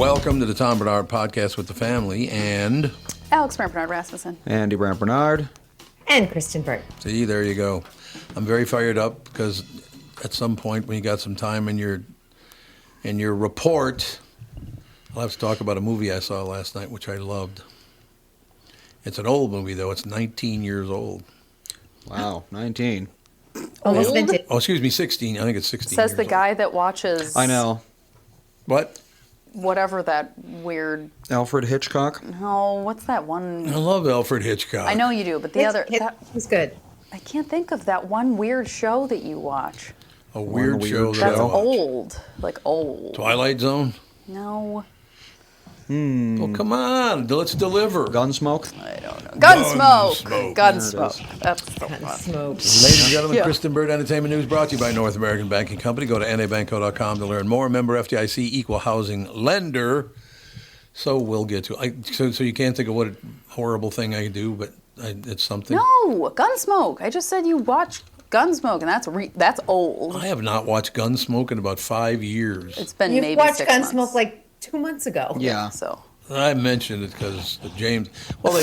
Welcome to the Tom Bernard Podcast with the family and... Alex Bernard Rasmussen. Andy Brandt Bernard. And Kristen Burt. See, there you go. I'm very fired up because at some point when you got some time in your report, I'll have to talk about a movie I saw last night, which I loved. It's an old movie, though. It's 19 years old. Wow, 19. Almost vintage. Oh, excuse me, 16. I think it's 16 Says years the guy old. that watches... I know. What? Whatever that weird... Alfred Hitchcock. No, what's that one... I love Alfred Hitchcock. I know you do, but the other... He's good. I can't think of that one weird show that you watch. A weird show that That's I watch. old. Like old. Twilight Zone? No. Oh, come on. Let's deliver. Gunsmoke. I don't know. Gunsmoke. Gunsmoke. There it is. That's so fun. Smoke. Ladies and gentlemen, Yeah. Kristen Burt Entertainment News brought to you by North American Banking Company. Go to nabanco.com to learn more. Member FDIC, equal housing lender. So we'll get to it. So you can't think of what a horrible thing I do, but it's something. No, Gunsmoke. I just said you watch Gunsmoke, and that's old. I have not watched Gunsmoke in about 5 years. It's been You maybe watched 6 months. Gunsmoke like 2 months ago. Yeah. So I mentioned it because James. Well,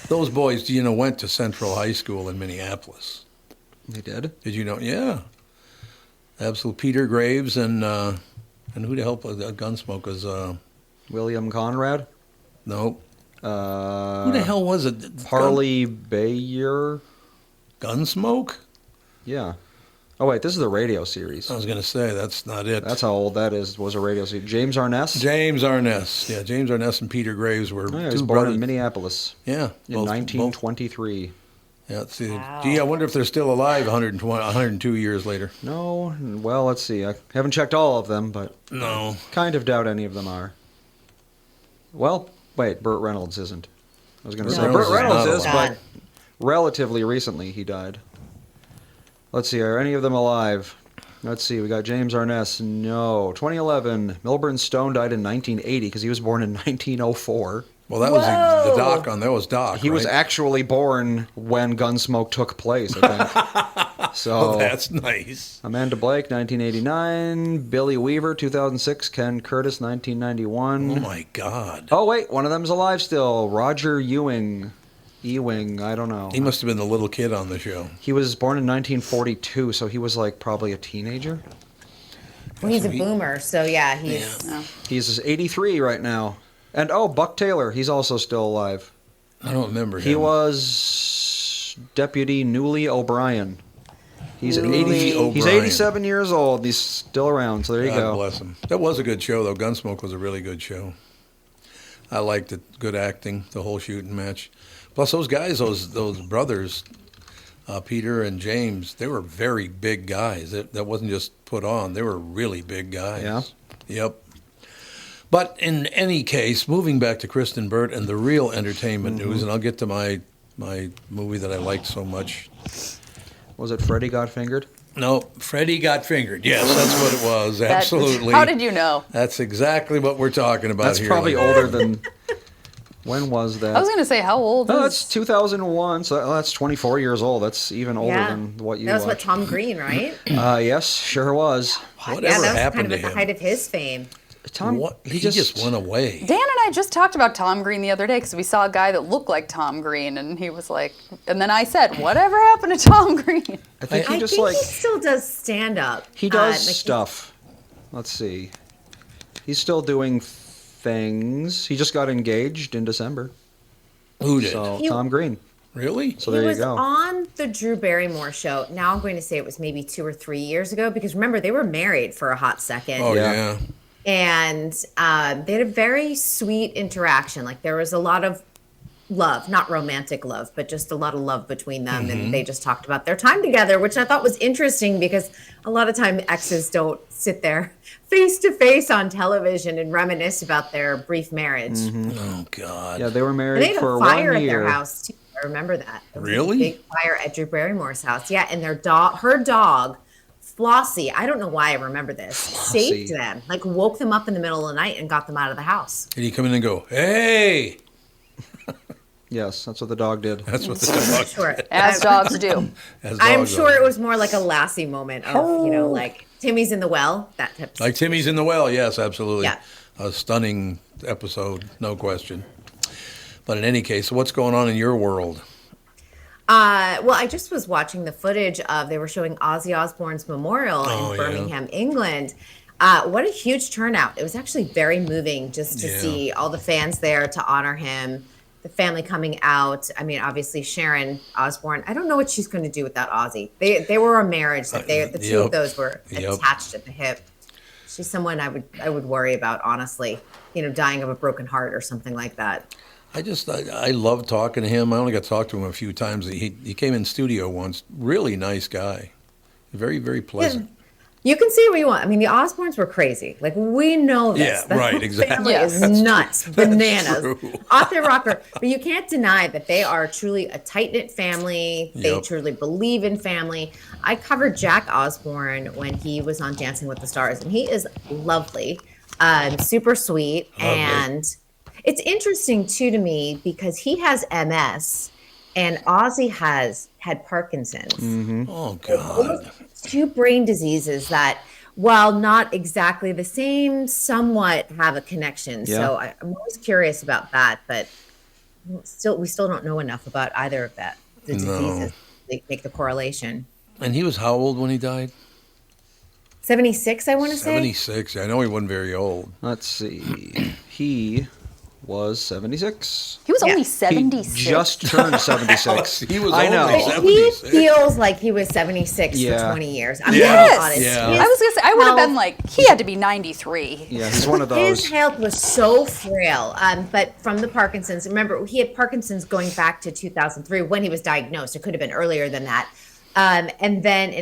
those boys, went to Central High School in Minneapolis. They did? Did you know? Yeah. Absolute Peter Graves and who the hell played Gunsmoke was? William Conrad. No. Who Who the hell was it? Harley Bayer. Gunsmoke? Yeah. Oh, wait, this is the radio series. I was going to say, that's not it. That's how old that was a radio series. James Arness? James Arness. Yeah, James Arness and Peter Graves were Oh, yeah, he two was born brothers. in Minneapolis Yeah. in 1923. Yeah, let's see. Wow. Gee, I wonder if they're still alive 102 years later. No, well, let's see. I haven't checked all of them, but No. kind of doubt any of them are. Well, wait, Burt Reynolds isn't. I was going to say Reynolds Burt is Reynolds not is, alive. but relatively recently he died. Let's see, are any of them alive? Let's see, we got James Arness. No. 2011, Milburn Stone died in 1980 because he was born in 1904. Well, that was the Whoa. Doc on. That was Doc. He was right? actually born when Gunsmoke took place, I think. So Oh, that's nice. Amanda Blake, 1989. Billy Weaver, 2006. Ken Curtis, 1991. Oh my God. Oh, wait, one of them's alive still. Roger Ewing, I don't know. He must have been the little kid on the show. He was born in 1942, so he was like probably a teenager. Well, he's a boomer, so yeah, he's... no. He's 83 right now. And oh, Buck Taylor, he's also still alive. I don't remember him. He was Deputy Newly O'Brien. He's Newly O'Brien. He's 87 years old. He's still around, so there you God go. bless him. That was a good show, though. Gunsmoke was a really good show. I liked it. Good acting, the whole shooting match. Plus, those guys, those brothers, Peter and James, they were very big guys. That wasn't just put on. They were really big guys. Yeah? Yep. But in any case, moving back to Kristen Burt and the real entertainment news, and I'll get to my movie that I liked so much. Was it Freddy Got Fingered? No, Freddie Got Fingered. Yes, that's what it was. Absolutely. How did you know? That's exactly what we're talking about That's here. probably older than... When was that? I was going to say, how old Oh, is... that's 2001, so that's 24 years old. That's even older Yeah. than what you That was what watched. Tom Green, right? Yes, sure was. Whatever yeah, that was happened kind of to at the him? height of his fame. Tom, What? He just went away. Dan and I just talked about Tom Green the other day because we saw a guy that looked like Tom Green, and he was like, and then I said, whatever happened to Tom Green? I think he I just think like he still does stand-up. he does like, stuff. Let's see. He's still doing things. He just got engaged in December. Who did? So He- Tom Green. Really? So He there you was go. on the Drew Barrymore show. Now I'm going to say it was maybe 2 or 3 years ago because remember they were married for a hot second. Oh, Yeah. yeah. And they had a very sweet interaction. Like there was a lot of love, not romantic love, but just a lot of love between them. And they just talked about their time together, which I thought was interesting because a lot of time exes don't sit there face to face on television and reminisce about their brief marriage. Oh, God. Yeah, they were And married they had for a fire 1 at year. their house too. I remember that. There was Really? A big fire at Drew Barrymore's house. Yeah, and their dog, her dog, Flossie. I don't know why I remember this. Saved them, like woke them up in the middle of the night and got them out of the house. Did he come in and go, hey? Yes, that's what the dog did. That's what the dog Sure. As dogs do. as I'm dogs sure are. it was more like a Lassie moment of, like Timmy's in the well, that type of Like Timmy's in the well, yes, absolutely. Yeah. a stunning episode, no question. But in any case, what's going on in your world? Well, I just was watching the footage of, they were showing Ozzy Osbourne's memorial Oh, in yeah. Birmingham, England. What a huge turnout. It was actually very moving just to Yeah. see all the fans there to honor him, the family coming out. I mean, obviously Sharon Osbourne, I don't know what she's going to do without Ozzy. They were a marriage. Like the two Yep. of those were Yep. attached at the hip. She's someone I would worry about, honestly, dying of a broken heart or something like that. I love talking to him. I only got to talk to him a few times. He came in studio once. Really nice guy. Very, very pleasant. You can see what you want. I mean, the Osbournes were crazy. Like, we know this. Yeah, The right, whole exactly. family Yes. is That's nuts, bananas, true. off their rocker. But you can't deny that they are truly a tight-knit family. They Yep. truly believe in family. I covered Jack Osbourne when he was on Dancing with the Stars, and he is lovely, super sweet. Lovely. And it's interesting, too, to me, because he has MS, and Ozzy had Parkinson's. Oh, God. Two brain diseases that, while not exactly the same, somewhat have a connection. Yeah. So I'm always curious about that, but we still don't know enough about either of the diseases. They make the correlation. And he was how old when he died? 76, I want to say. 76. I know he wasn't very old. Let's see. He was 76. He was Yeah. only He 76. just turned 76. He was I only know. But he 76. feels like he was 76 Yeah. for 20 years. I'm Yes. gonna be honest. Yeah. His I was gonna say I would have health- been like he had to be 93. Yeah, he's one of those. His health was so frail, but from the Parkinson's, remember, he had Parkinson's going back to 2003 when he was diagnosed. It could have been earlier than that. And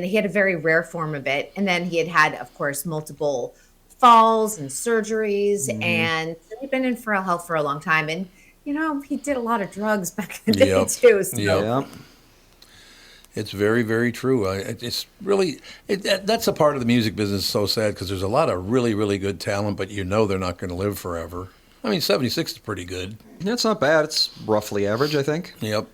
he had a very rare form of it. And then he had, of course, multiple falls and surgeries. And he'd been in frail health for a long time. And, he did a lot of drugs back in the day, Yep. too. So. Yep. Yeah. It's very, very true. It's really that's a part of the music business so sad because there's a lot of really, really good talent, but they're not going to live forever. I mean, 76 is pretty good. That's not bad. It's roughly average, I think. Yep.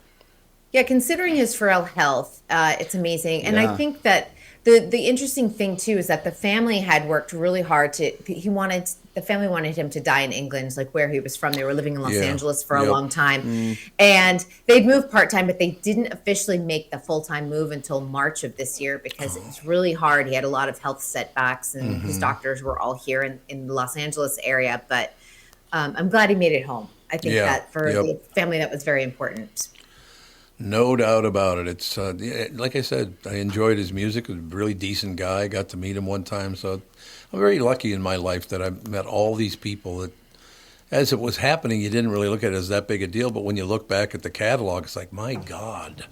Yeah, considering his frail health, it's amazing. And Yeah. I think that the interesting thing too is that the family had worked really hard the family wanted him to die in England, like where he was from. They were living in Los Yeah. Angeles for a Yep. long time. And they'd moved part-time, but they didn't officially make the full-time move until March of this year because it was really hard. He had a lot of health setbacks and his doctors were all here in the Los Angeles area. But I'm glad he made it home. I think Yeah. that for Yep. the family, that was very important. No doubt about it. It's like I said, I enjoyed his music. He was a really decent guy. I got to meet him one time, so I'm very lucky in my life that I met all these people that, as it was happening, you didn't really look at it as that big a deal. But when you look back at the catalog, it's like, my God.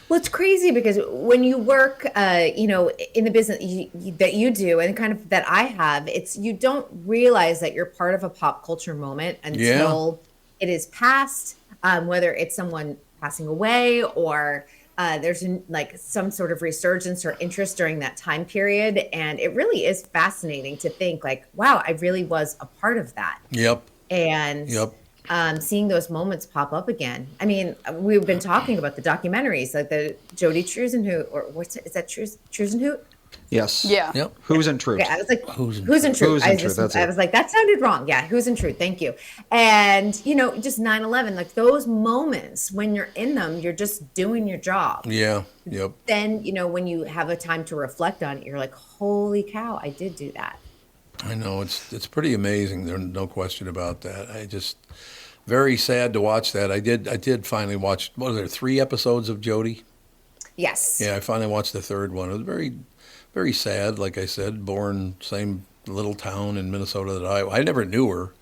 Well, it's crazy because when you work, in the business that you do and kind of that I have, you don't realize that you're part of a pop culture moment until it is past, whether it's someone passing away or there's some sort of resurgence or interest during that time period. And it really is fascinating to think like, wow, I really was a part of that. Yep. And seeing those moments pop up again. I mean, we've been talking about the documentaries, like the Jody Trusenhoot, or is that Trusenhoot? Yes. Yeah. Yep. Who's in truth? Okay, I was like, Who's in Who's in Truth? Who's in Truth, that's I it. was like, that sounded wrong. Yeah, Who's in Truth? Thank you. And, just 9/11, like those moments when you're in them, you're just doing your job. Yeah. Yep. Then, when you have a time to reflect on it, you're like, holy cow, I did do that. I know it's pretty amazing. There's no question about that. I just very sad to watch that. I did finally watch. What was there 3 episodes of Jody? Yes. Yeah, I finally watched the 3rd one. It was very, very sad. Like I said, born same little town in Minnesota that I never knew her,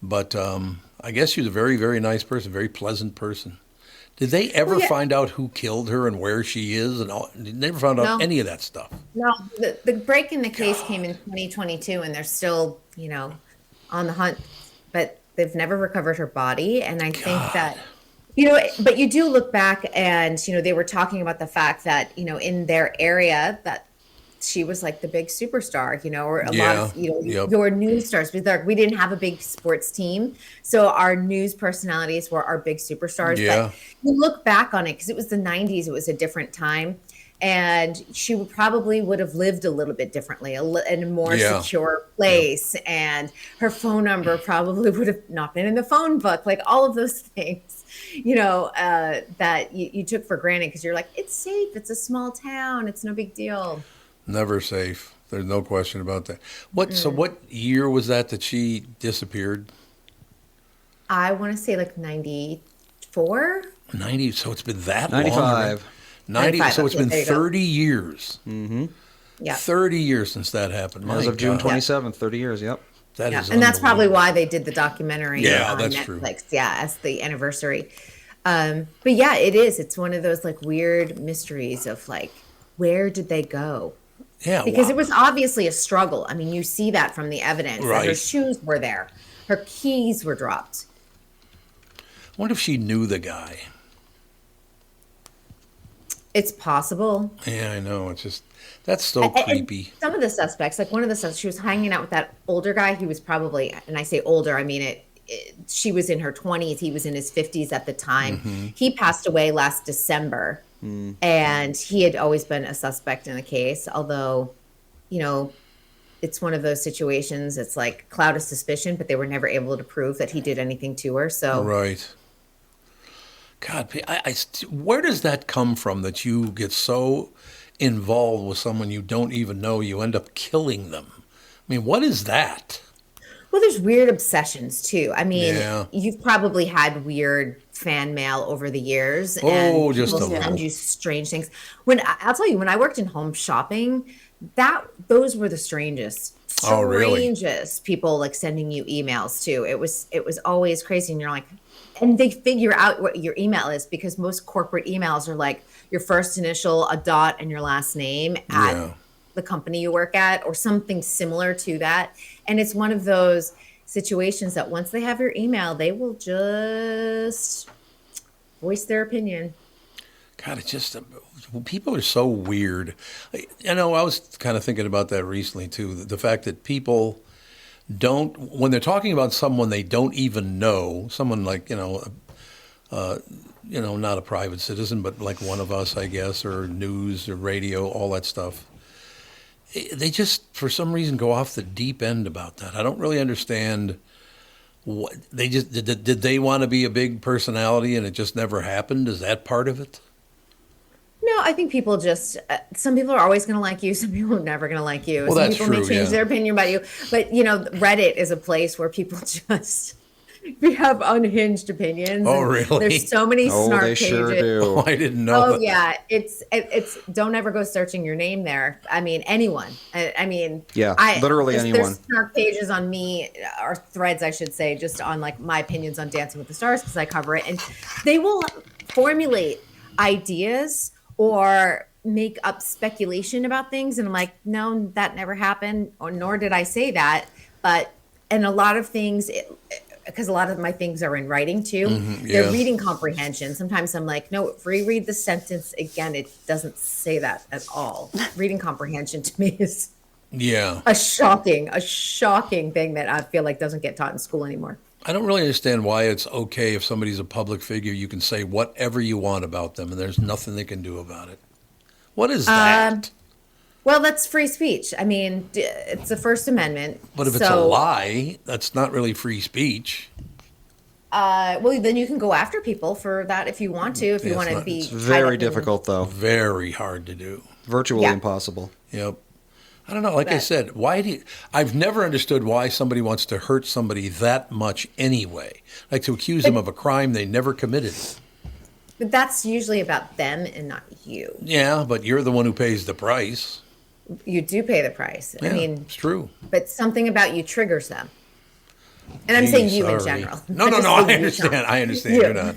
but I guess she was a very, very nice person, very pleasant person. Did they ever find out who killed her and where she is? And all? They never found out No. any of that stuff. No, the break in the case came in 2022, and they're still, on the hunt, but they've never recovered her body. And I think that, but you do look back and, they were talking about the fact that, in their area that she was like the big superstar, or a lot of, Yep. your news stars. We didn't have a big sports team. So our news personalities were our big superstars. Yeah. But you look back on it, because it was the 90s, it was a different time. and she probably would have lived a little bit differently, in a more Yeah. secure place, and her phone number probably would have not been in the phone book, like all of those things, that you took for granted because you're like, it's safe, it's a small town, it's no big deal. Never safe. There's no question about that. So what year was that she disappeared? I want to say like 94. 90. So it's been that long. 95. 90. 95, So it's okay, been there you go. 30 years. Yeah. 30 years since that happened. As My of June God. 27th, 30 years, yep. That Yeah, is and that's probably unbelievable. why they did the documentary Yeah, on that's Netflix. true. Yeah, as the anniversary. But yeah, it is. It's one of those like weird mysteries of like, where did they go? Yeah. Because wow. it was obviously a struggle. I mean, you see that from the evidence. That her Right. shoes were there, her keys were dropped. I wonder if she knew the guy. It's possible. Yeah, I know. It's just, that's so And creepy. some of the suspects, like one of the suspects, she was hanging out with that older guy. He was probably, and I say older, I mean she was in her 20s. He was in his 50s at the time. He passed away last December, and he had always been a suspect in the case. Although, it's one of those situations. It's like cloud of suspicion, but they were never able to prove that he did anything to her. So Right. God, where does that come from that you get so involved with someone you don't even know, you end up killing them? I mean, what is that? Well, there's weird obsessions too. I mean, Yeah. you've probably had weird fan mail over the years, Oh, and just people a send little. you strange things. I'll tell you, when I worked in home shopping, those were the strangest, Oh, really? strangest people like sending you emails too. It was always crazy, and you're like, and they figure out what your email is because most corporate emails are like your first initial, a dot, and your last name at Yeah. the company you work at or something similar to that. And it's one of those situations that once they have your email, they will just voice their opinion. God, it's just, people are so weird. I was kind of thinking about that recently too. The fact that people don't, when they're talking about someone they don't even know, someone like, not a private citizen, but like one of us, I guess, or news or radio, all that stuff. They just, for some reason, go off the deep end about that. I don't really understand what they just did. Did they want to be a big personality and it just never happened? Is that part of it? No, I think people just, some people are always going to like you. Some people are never going to like you. Well, Some that's people true, may change yeah. their opinion about you. But, Reddit is a place where people just, we have unhinged opinions. Oh, and really? There's so many Oh, snark they pages. sure do. I didn't know Oh that. yeah, it's don't ever go searching your name there. I mean anyone. I mean Yeah, literally anyone. There's snark pages on me or threads I should say just on like my opinions on Dancing with the Stars because I cover it and they will formulate ideas or make up speculation about things and I'm like no that never happened or nor did I say that and a lot of things because a lot of my things are in writing too. yeah. They're reading comprehension. Sometimes I'm like, no, reread the sentence again. It doesn't say that at all. Reading comprehension to me is Yeah. a shocking thing that I feel like doesn't get taught in school anymore. I don't really understand why it's okay if somebody's a public figure, you can say whatever you want about them and there's nothing they can do about it. What is that? Well, that's free speech. I mean, it's the First Amendment. But if it's a lie, that's not really free speech. Well, then you can go after people for that if you want to. If you Yeah, want it's to not- be It's tied up very in- difficult, though. Very hard to do. Virtually Yeah. impossible. Yep. I don't know. Like I But- said, I've never understood why somebody wants to hurt somebody that much anyway. Like to accuse them of a crime they never committed. But that's usually about them and not you. Yeah, but you're the one who pays the price. You do pay the price. Yeah, I mean, it's true. but something about you triggers them. And I'm saying you in Sorry. general. No, Not just I the you, understand. Tom. I understand. You. You're not.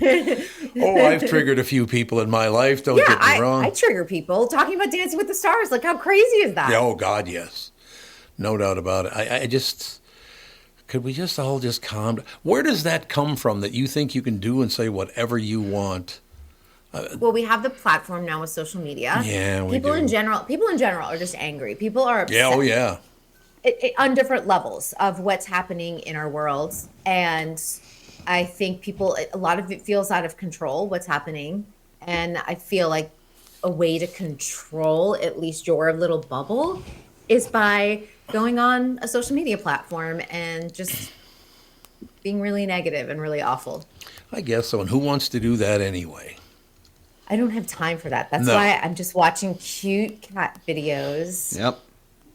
Oh, I've triggered a few people in my life. Don't Yeah, get me wrong. I trigger people talking about Dancing with the Stars. Like, how crazy is that? Yeah, oh, God, yes. No doubt about it. I just, could we just all just calm down? Where does that come from that you think you can do and say whatever you want? Well, we have the platform now with social media. Yeah, we people do. in general are just angry. People are upset. Yeah, oh, yeah. On different levels of what's happening in our world. And I think a lot of it feels out of control, what's happening. And I feel like a way to control at least your little bubble is by going on a social media platform and just being really negative and really awful. I guess so. And who wants to do that anyway? I don't have time for that. That's No. why I'm just watching cute cat videos. Yep.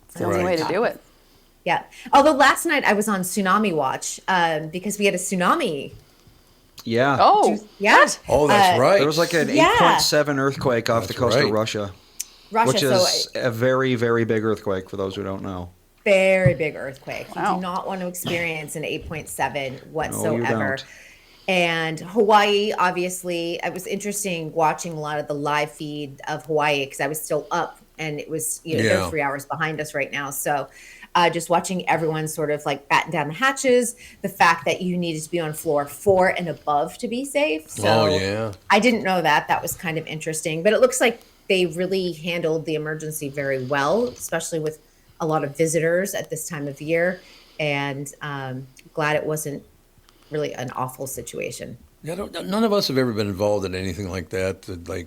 It's the only way to do it. Yeah. Although last night I was on Tsunami Watch because we had a tsunami. Yeah. Oh, Yeah. Oh, that's right. There was like an Yeah. 8.7 earthquake off the That's coast right. of Russia, Russia. which is a very, very big earthquake for those who don't know. Very big earthquake. Wow. You do not want to experience an 8.7 whatsoever. don't. And Hawaii, obviously, it was interesting watching a lot of the live feed of Hawaii because I was still up and it was, Yeah. they're 3 hours behind us right now. So just watching everyone sort of like batten down the hatches, the fact that you needed to be on floor 4 and above to be safe. So Oh, yeah. I didn't know that. That was kind of interesting. But it looks like they really handled the emergency very well, especially with a lot of visitors at this time of year. And glad it wasn't really an awful situation. Yeah, none of us have ever been involved in anything like that, like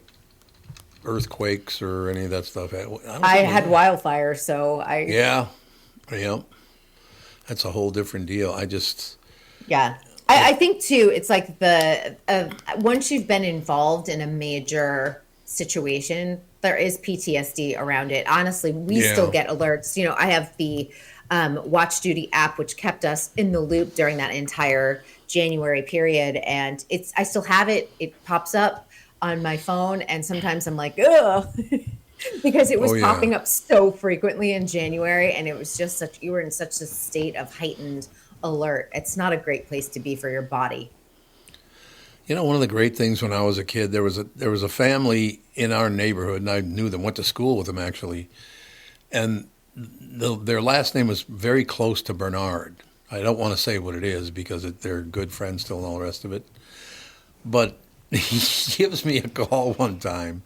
earthquakes or any of that stuff. I had wildfires, so Yeah. That's a whole different deal. Yeah. I think too, it's like once you've been involved in a major situation, there is PTSD around it. Honestly, we Yeah. still get alerts. I have the Watch Duty app, which kept us in the loop during that entire January period. And I still have it. It pops up on my phone. And sometimes I'm like, ugh, because it was Oh, yeah. popping up so frequently in January. And it was just you were in such a state of heightened alert. It's not a great place to be for your body. One of the great things when I was a kid, there was a family in our neighborhood, and I knew them, went to school with them actually, and their last name was very close to Bernard. I don't want to say what it is because they're good friends still and all the rest of it. But he gives me a call one time,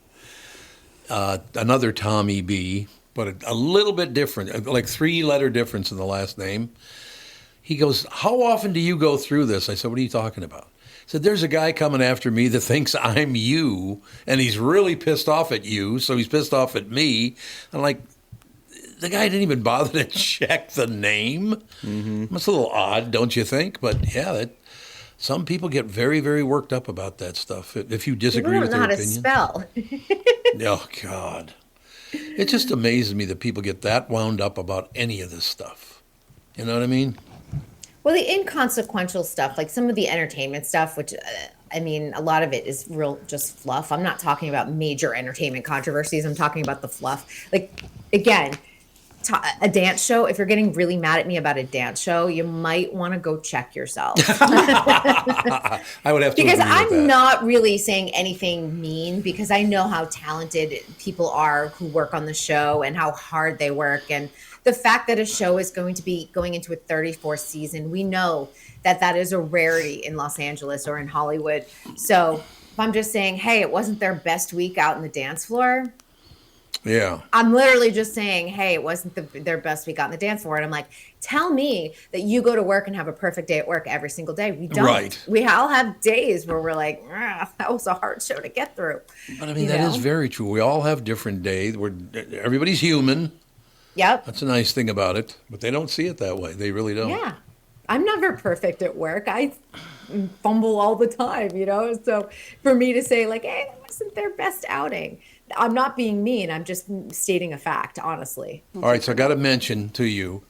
another Tommy B, but a little bit different, like 3-letter difference in the last name. He goes, "How often do you go through this?" I said, "What are you talking about?" He said, "There's a guy coming after me that thinks I'm you, and he's really pissed off at you, so he's pissed off at me." I'm like, the guy didn't even bother to check the name. Mm-hmm. That's a little odd, don't you think? But yeah, some people get very, very worked up about that stuff. If you disagree People with don't know their how to opinion. spell. Oh, God. It just amazes me that people get that wound up about any of this stuff. You know what I mean? Well, the inconsequential stuff, like some of the entertainment stuff, which, a lot of it is real just fluff. I'm not talking about major entertainment controversies. I'm talking about the fluff. Like, again, a dance show, if you're getting really mad at me about a dance show, you might want to go check yourself. I would have to Because agree with that. I'm not really saying anything mean because I know how talented people are who work on the show and how hard they work. And the fact that a show is going to be going into a 34th season, we know that is a rarity in Los Angeles or in Hollywood. So if I'm just saying, hey, it wasn't their best week out in the dance floor, Yeah. I'm literally just saying, hey, it wasn't their best week out on the dance floor. And I'm like, tell me that you go to work and have a perfect day at work every single day. We don't. Right. We all have days where we're like, that was a hard show to get through. But I mean, that is very true. We all have different days. Everybody's human. Yep. That's a nice thing about it. But they don't see it that way. They really don't. Yeah. I'm never perfect at work. I fumble all the time, So for me to say like, hey, that wasn't their best outing. I'm not being mean. I'm just stating a fact, honestly. All right, so I got to mention to you,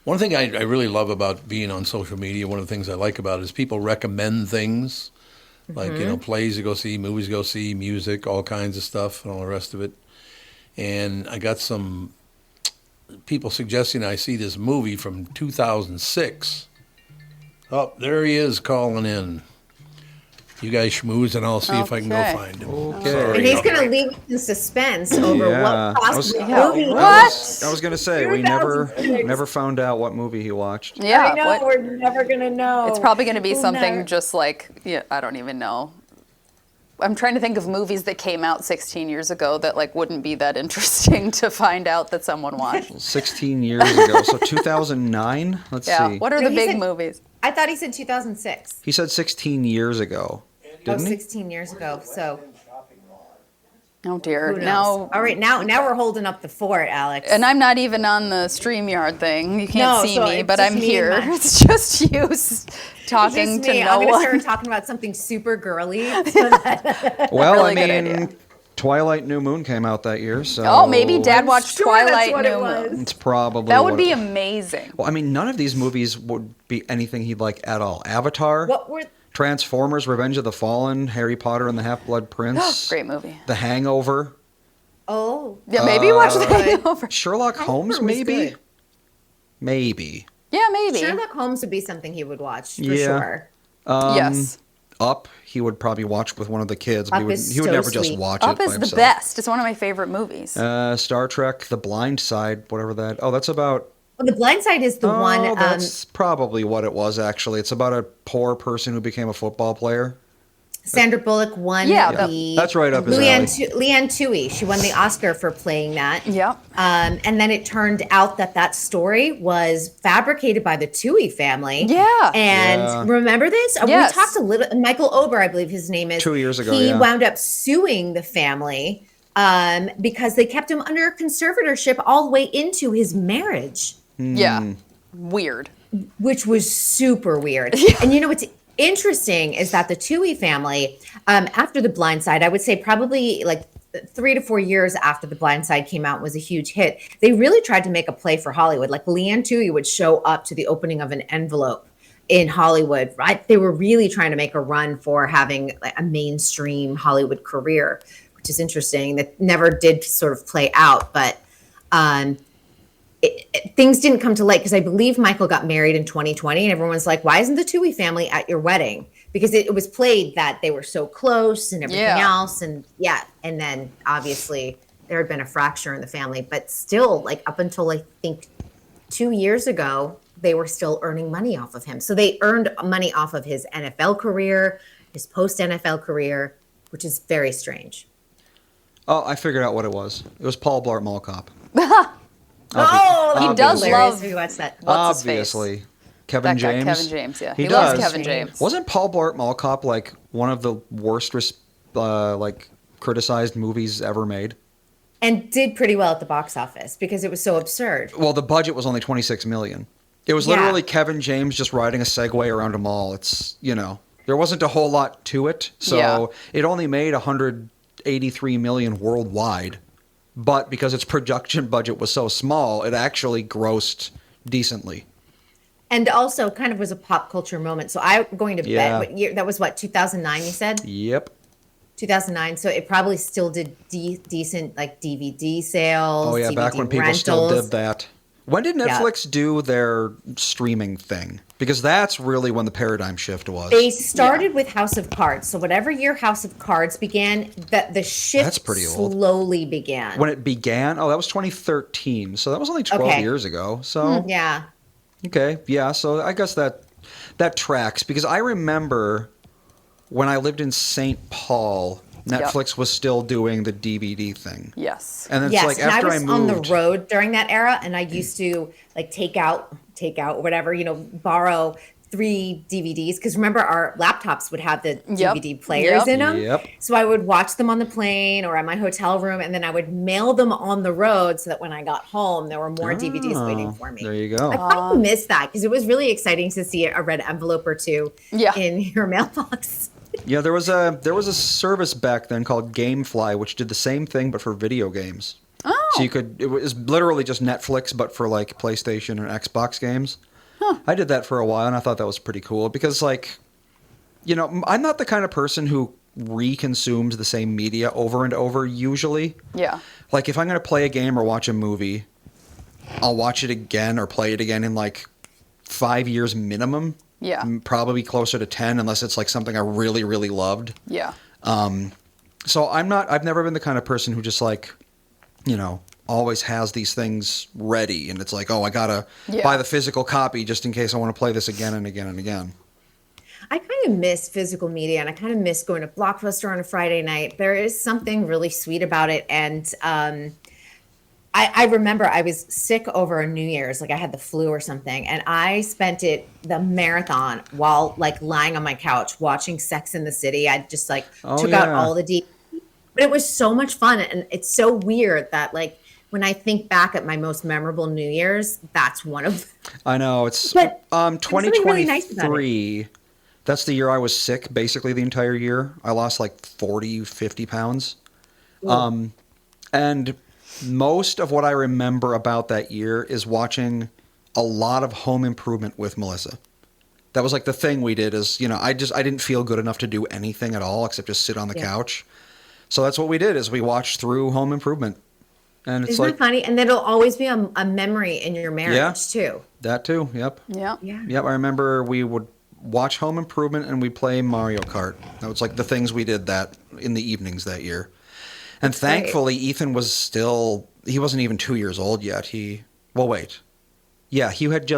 one thing I really love about being on social media, one of the things I like about it is people recommend things, like, plays to go see, movies to go see, music, all kinds of stuff, and all the rest of it. And I got some people suggesting I see this movie from 2006. Oh, there he is calling in. You guys schmooze, and I'll see if I can go Okay. find him. Okay. Sorry. And he's going to leave us in suspense over Yeah. what possible Yeah. movie. What? I was going to say, we never 2006. found out what movie he watched. Yeah. I know, what- we're never going to know. It's probably going to be Who something knows? just like, I don't even know. I'm trying to think of movies that came out 16 years ago that like wouldn't be that interesting to find out that someone watched. 16 years ago, so 2009? Let's Yeah. see. What are No, the he big said- movies? I thought he said 2006. He said 16 years ago, didn't he? 16 years ago. So Oh dear. Who knows? Now, All right, now we're holding up the fort, Alex. and I'm not even on the StreamYard thing. You can't No, see so me, it's but just I'm me here. and my- It's just you talking Just to me. no I'm gonna one. start talking about something super girly. So that, Well, Really I good idea. mean, Twilight New Moon came out that year, so Oh, maybe Dad I'm watched sure that's Twilight what it New was. Moon. It's probably That would what be it- amazing. Well, I mean, none of these movies would be anything he'd like at all. Avatar, what were Transformers, Revenge of the Fallen, Harry Potter and the Half-Blood Prince, Great movie. The Hangover, oh Yeah, maybe watch Uh, The Hangover. Sherlock Holmes, was maybe, good. maybe. Yeah, maybe. Sherlock Holmes would be something he would watch for Yeah. sure. Yes. Up, he would probably watch with one of the kids, but Up is he would so never just sweet. watch Up it is by the himself. best. It's one of my favorite movies. Star Trek, The Blind Side, whatever that. Oh, that's about. Well, The Blind Side is the Oh, one. that's probably what it was. Actually, it's about a poor person who became a football player. Sandra Bullock won Yeah, the. that's right up his Leanne Tui. She won the Oscar for playing that. Yep. And then it turned out that story was fabricated by the Tui family. Yeah. And Yeah. remember this? Yes. We talked a little. Michael Ober, I believe his name is. 2 years ago, He yeah. wound up suing the family because they kept him under conservatorship all the way into his marriage, Yeah. Weird. which was super weird. And you know what's interesting is that the Tui family, after The Blind Side, I would say probably like 3 to 4 years after The Blind Side came out and was a huge hit, they really tried to make a play for Hollywood. Like Leanne Tui would show up to the opening of an envelope in Hollywood, right? They were really trying to make a run for having like a mainstream Hollywood career, which is interesting. That never did sort of play out, but things didn't come to light because I believe Michael got married in 2020 and everyone's like, why isn't the Tui family at your wedding? Because it was played that they were so close and everything Yeah. else. And yeah. And then obviously there had been a fracture in the family, but still like up until I think 2 years ago, they were still earning money off of him. So they earned money off of his NFL career, his post NFL career, which is very strange. Oh, I figured out what it was. It was Paul Blart Mall Cop. Oh, He does love- We watched that. What's his face? Obviously. Kevin That guy, James. Kevin James, yeah. He He loves does. Kevin James. Wasn't Paul Blart Mall Cop like one of the worst like criticized movies ever made? And did pretty well at the box office because it was so absurd. Well, the budget was only 26 million. It was Yeah. literally Kevin James just riding a Segway around a mall. It's, there wasn't a whole lot to it. So Yeah. it only made 183 million worldwide. But because its production budget was so small, it actually grossed decently. And also kind of was a pop culture moment. So I'm going to Yeah. bet what year that was 2009 you said? Yep. 2009. So it probably still did decent like DVD sales. Oh, yeah, DVD back when people still rentals. did that. When did Netflix do their streaming thing? Because that's really when the paradigm shift was. They started with House of Cards. So whatever year House of Cards began, that the shift That's pretty old. slowly began. When it began, that was 2013. So that was only 12 Okay. years ago. So Yeah. okay, yeah. So I guess that tracks because I remember when I lived in St. Paul, Netflix was still doing the DVD thing. Yes. And it's Yes, like and after I was moved, on the road during that era, and I used to like take out whatever, borrow 3 DVDs because remember our laptops would have the Yep. DVD players Yep. in them. Yep. So I would watch them on the plane or at my hotel room, and then I would mail them on the road so that when I got home, there were more DVDs waiting for me. There you go. I probably missed that because it was really exciting to see a red envelope or two Yeah. in your mailbox. Yeah, there was a service back then called GameFly, which did the same thing but for video games. Oh. So it was literally just Netflix but for like PlayStation and Xbox games. I did that for a while and I thought that was pretty cool because I'm not the kind of person who reconsumes the same media over and over usually. Yeah. Like if I'm going to play a game or watch a movie, I'll watch it again or play it again in like 5 years minimum. Yeah. Probably closer to 10 unless it's like something I really, really loved. Yeah. So I've never been the kind of person who just always has these things ready and it's like, oh, I gotta buy the physical copy just in case I want to play this again and again and again. I kind of miss physical media and I kind of miss going to Blockbuster on a Friday night. There is something really sweet about it. And I remember I was sick over a New Year's, like I had the flu or something. And I spent the marathon while like lying on my couch watching Sex in the City. I just took out all the But it was so much fun. And it's so weird that, like, when I think back at my most memorable New Year's, that's one of I know it's But there's something really 2023. nice about it. That's the year I was sick basically the entire year. I lost like 40, 50 pounds. And most of what I remember about that year is watching a lot of Home Improvement with Melissa. That was like the thing we did is, I didn't feel good enough to do anything at all except just sit on the couch. So that's what we did is we watched through Home Improvement. And it's Isn't like that funny? And it'll always be a memory in your marriage, too. that too. Yep. Yeah. Yeah. Yep. I remember we would watch Home Improvement and we play Mario Kart. That was like the things we did that in the evenings that year. And thankfully, Ethan was he wasn't even 2 years old yet. Wait. Yeah, he had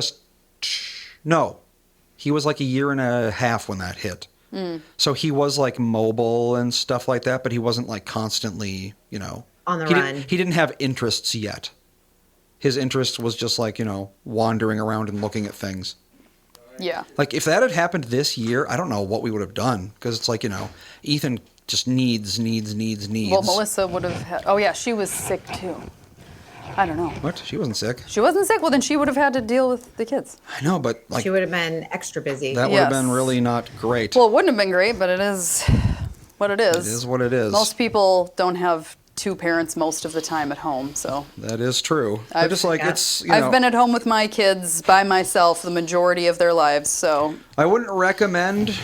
he was like a year and a half when that hit. So he was like mobile and stuff like that, but he wasn't like constantly, On the he run. He didn't have interests yet. His interest was just like, wandering around and looking at things. Yeah. Like if that had happened this year, I don't know what we would have done because it's like, Ethan just needs. Well, Melissa would have had, oh yeah, she was sick too. I don't know. What? She wasn't sick. She wasn't sick. Well, then she would have had to deal with the kids. I know, but like She would have been extra busy. that would have Yes. been really not great. Well, it wouldn't have been great, but it is what it is. It is what it is. Most people don't have two parents most of the time at home, so. That is true. I I've- just like yeah. it's. I've been at home with my kids by myself the majority of their lives, so. I wouldn't recommend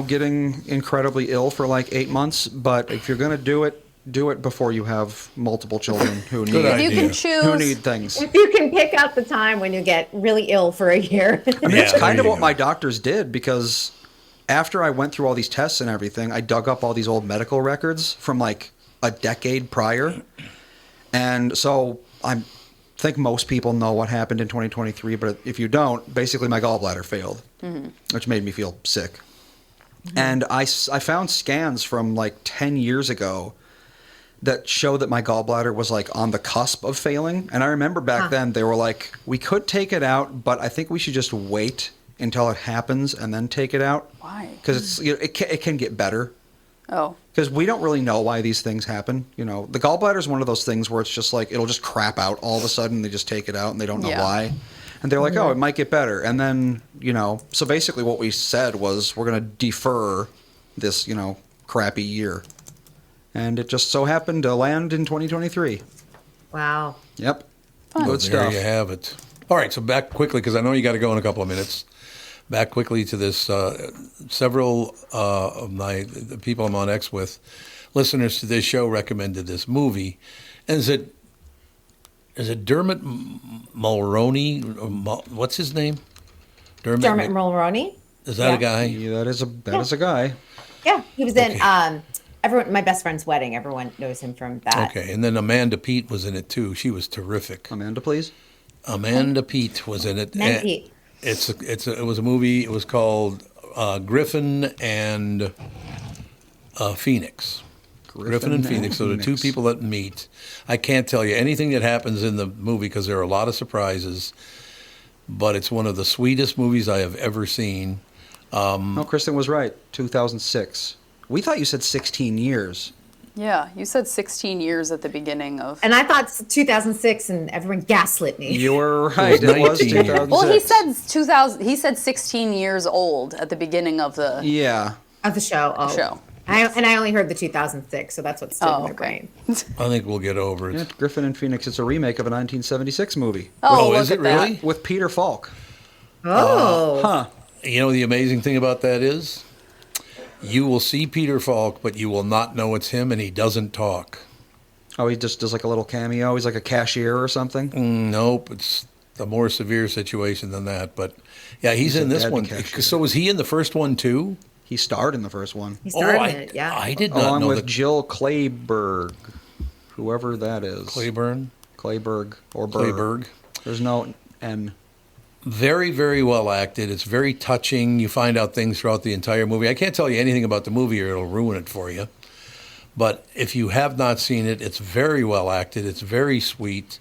getting incredibly ill for like 8 months, but if you're gonna do it before you have multiple children who Good need If you idea. can choose. who need things. If you can pick out the time when you get really ill for a year. I mean, Yeah, it's kind there of you what go. my doctors did because after I went through all these tests and everything, I dug up all these old medical records from like a decade prior. And so I think most people know what happened in 2023, but if you don't, basically my gallbladder failed, which made me feel sick. And I found scans from like 10 years ago that show that my gallbladder was like on the cusp of failing. And I remember back then they were like, we could take it out, but I think we should just wait until it happens and then take it out. Why? Because it can get better. Oh. Because we don't really know why these things happen. The gallbladder is one of those things where it's just like it'll just crap out all of a sudden. They just take it out and they don't know Yeah. why. And they're like, oh, it might get better. And then, so basically what we said was we're going to defer this, crappy year. And it just so happened to land in 2023. Wow. Yep. Fun. Good There stuff. you have it. All right, so back quickly, because I know you got to go in a couple of minutes. Back quickly to this. Several of the people I'm on X with, listeners to this show, recommended this movie. And is it Dermot Mulroney? What's his name? Dermot Mulroney? Is that a guy? Yeah, that is a guy. Yeah, he was in Okay. my best friend's wedding. Everyone knows him from that. Okay, and then Amanda Peet was in it too. She was terrific. Amanda, please. Amanda Peet was in it. Amanda And Peet. it was a movie. It was called Griffin and Phoenix. Griffin and Phoenix. So the two Phoenix. people that meet. I can't tell you anything that happens in the movie because there are a lot of surprises. But it's one of the sweetest movies I have ever seen. No, Kristen was right. 2006. We thought you said 16 years. Yeah, you said 16 years at the beginning of. And I thought 2006, and everyone gaslit me. You were right. It was 19. 2006. Well, he said 2000. He said 16 years old at the beginning of the Yeah. Of the show. Oh. show. I only heard the 2006, so that's what stood in my brain. I think we'll get over it. Yeah, Griffin and Phoenix. It's a remake of a 1976 movie Oh, is look it at that. really? with Peter Falk. Oh. Huh. You know the amazing thing about that is, you will see Peter Falk, but you will not know it's him, and he doesn't talk. Oh, he just does like a little cameo. He's like a cashier or something. Nope, it's a more severe situation than that. But yeah, he's in a this dead one. cashier. So was he in the first one too? He starred in the first one, He started I, in it, yeah. I did not along know with that. Jill Clayburgh, whoever that is. Clayburn, Clayburgh or Berg. Clayburg. There's no N. Very, very well acted. It's very touching. You find out things throughout the entire movie. I can't tell you anything about the movie or it'll ruin it for you. But if you have not seen it, it's very well acted. It's very sweet.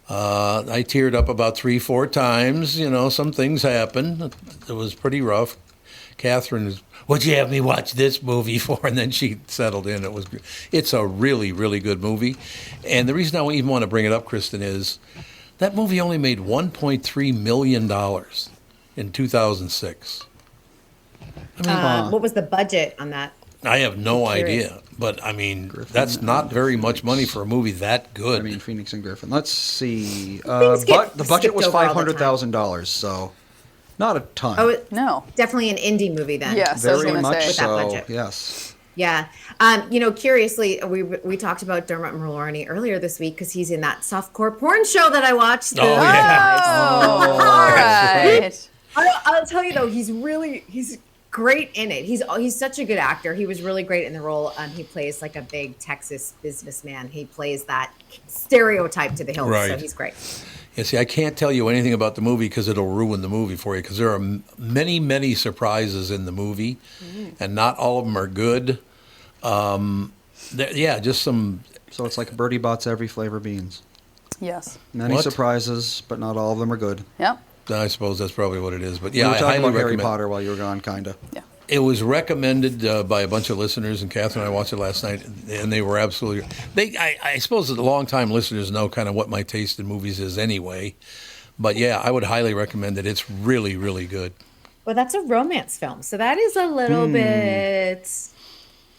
I teared up about 3-4 times. Some things happened. It was pretty rough. Catherine is, "What'd you have me watch this movie for?" And then she settled in. It's a really, really good movie. And the reason I even want to bring it up, Kristen, is that movie only made $1.3 million in 2006. What was the budget on that? I have no I'm curious. idea, but I mean, that's not very much money for a movie that good. I mean, Phoenix and Griffin. Let's see. Things get The budget was skipped over all the time. $500,000, so not a ton. Oh, No. definitely an indie movie then. Yes, I was Very gonna much say. With that so. budget. Yes. Yeah. Curiously, we talked about Dermot Mulroney earlier this week because he's in that softcore porn show that I watched. Oh, yeah. Oh, all right. I'll tell you though, he's great in it. He's such a good actor. He was really great in the role. He plays like a big Texas businessman. He plays that stereotype to the hilt. So Right. he's great. Yeah, see, I can't tell you anything about the movie because it'll ruin the movie for you because there are many, many surprises in the movie, and not all of them are good. Just some. So it's like Birdie Bott's Every Flavor Beans. Yes. Many What? surprises, but not all of them are good. Yep. I suppose that's probably what it is. But We yeah, were I talking highly about Harry recommend. Potter while you were gone, kind of. Yeah. It was recommended by a bunch of listeners, and Catherine and I watched it last night, and they were absolutely. I suppose the longtime listeners know kind of what my taste in movies is anyway. But yeah, I would highly recommend it. It's really, really good. Well, that's a romance film, so that is a little bit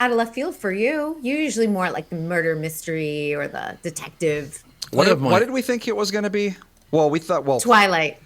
out of left field for you. You're usually more like the murder mystery or the detective. What of my- did we think it was going to be? Well, we thought, Twilight.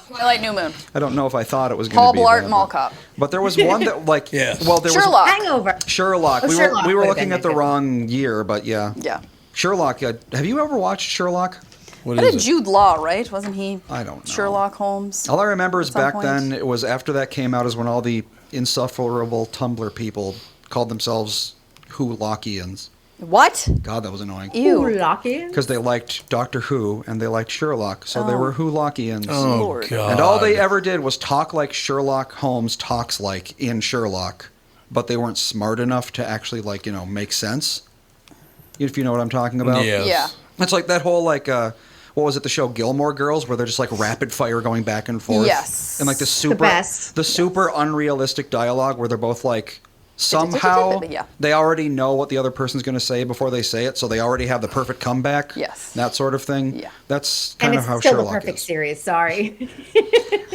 Twilight New Moon. I don't know if I thought it was going Paul to be. Blart that, Mall but- Cop. But there was one that, like, Yes. well, there Sherlock. Hangover. was Sherlock. Oh, we Sherlock were would've looking been at the good. wrong year, but yeah. Yeah. Sherlock. Have you ever watched Sherlock? What That is is it? Jude Law, right? Wasn't he? I don't know. Sherlock Holmes. All I remember is At some back point. then, it was after that came out, is when all the insufferable Tumblr people called themselves Wholockians. What? God, that was annoying. Ew. Lucky. Because they liked Doctor Who and they liked Sherlock, so they were Wholockians. Oh Lord. God! And all they ever did was talk like Sherlock Holmes talks like in Sherlock, but they weren't smart enough to actually, like, make sense. If you know what I'm talking about. Yes. Yeah. It's like that whole, like, what was it, the show Gilmore Girls, where they're just like rapid fire going back and forth. Yes. And like the super, best. the super unrealistic dialogue where they're both like, somehow Yeah. they already know what the other person's going to say before they say it, so they already have the perfect comeback. Yes. That sort of thing. Yeah. That's And kind it's of how still Sherlock the perfect is. series. Sorry.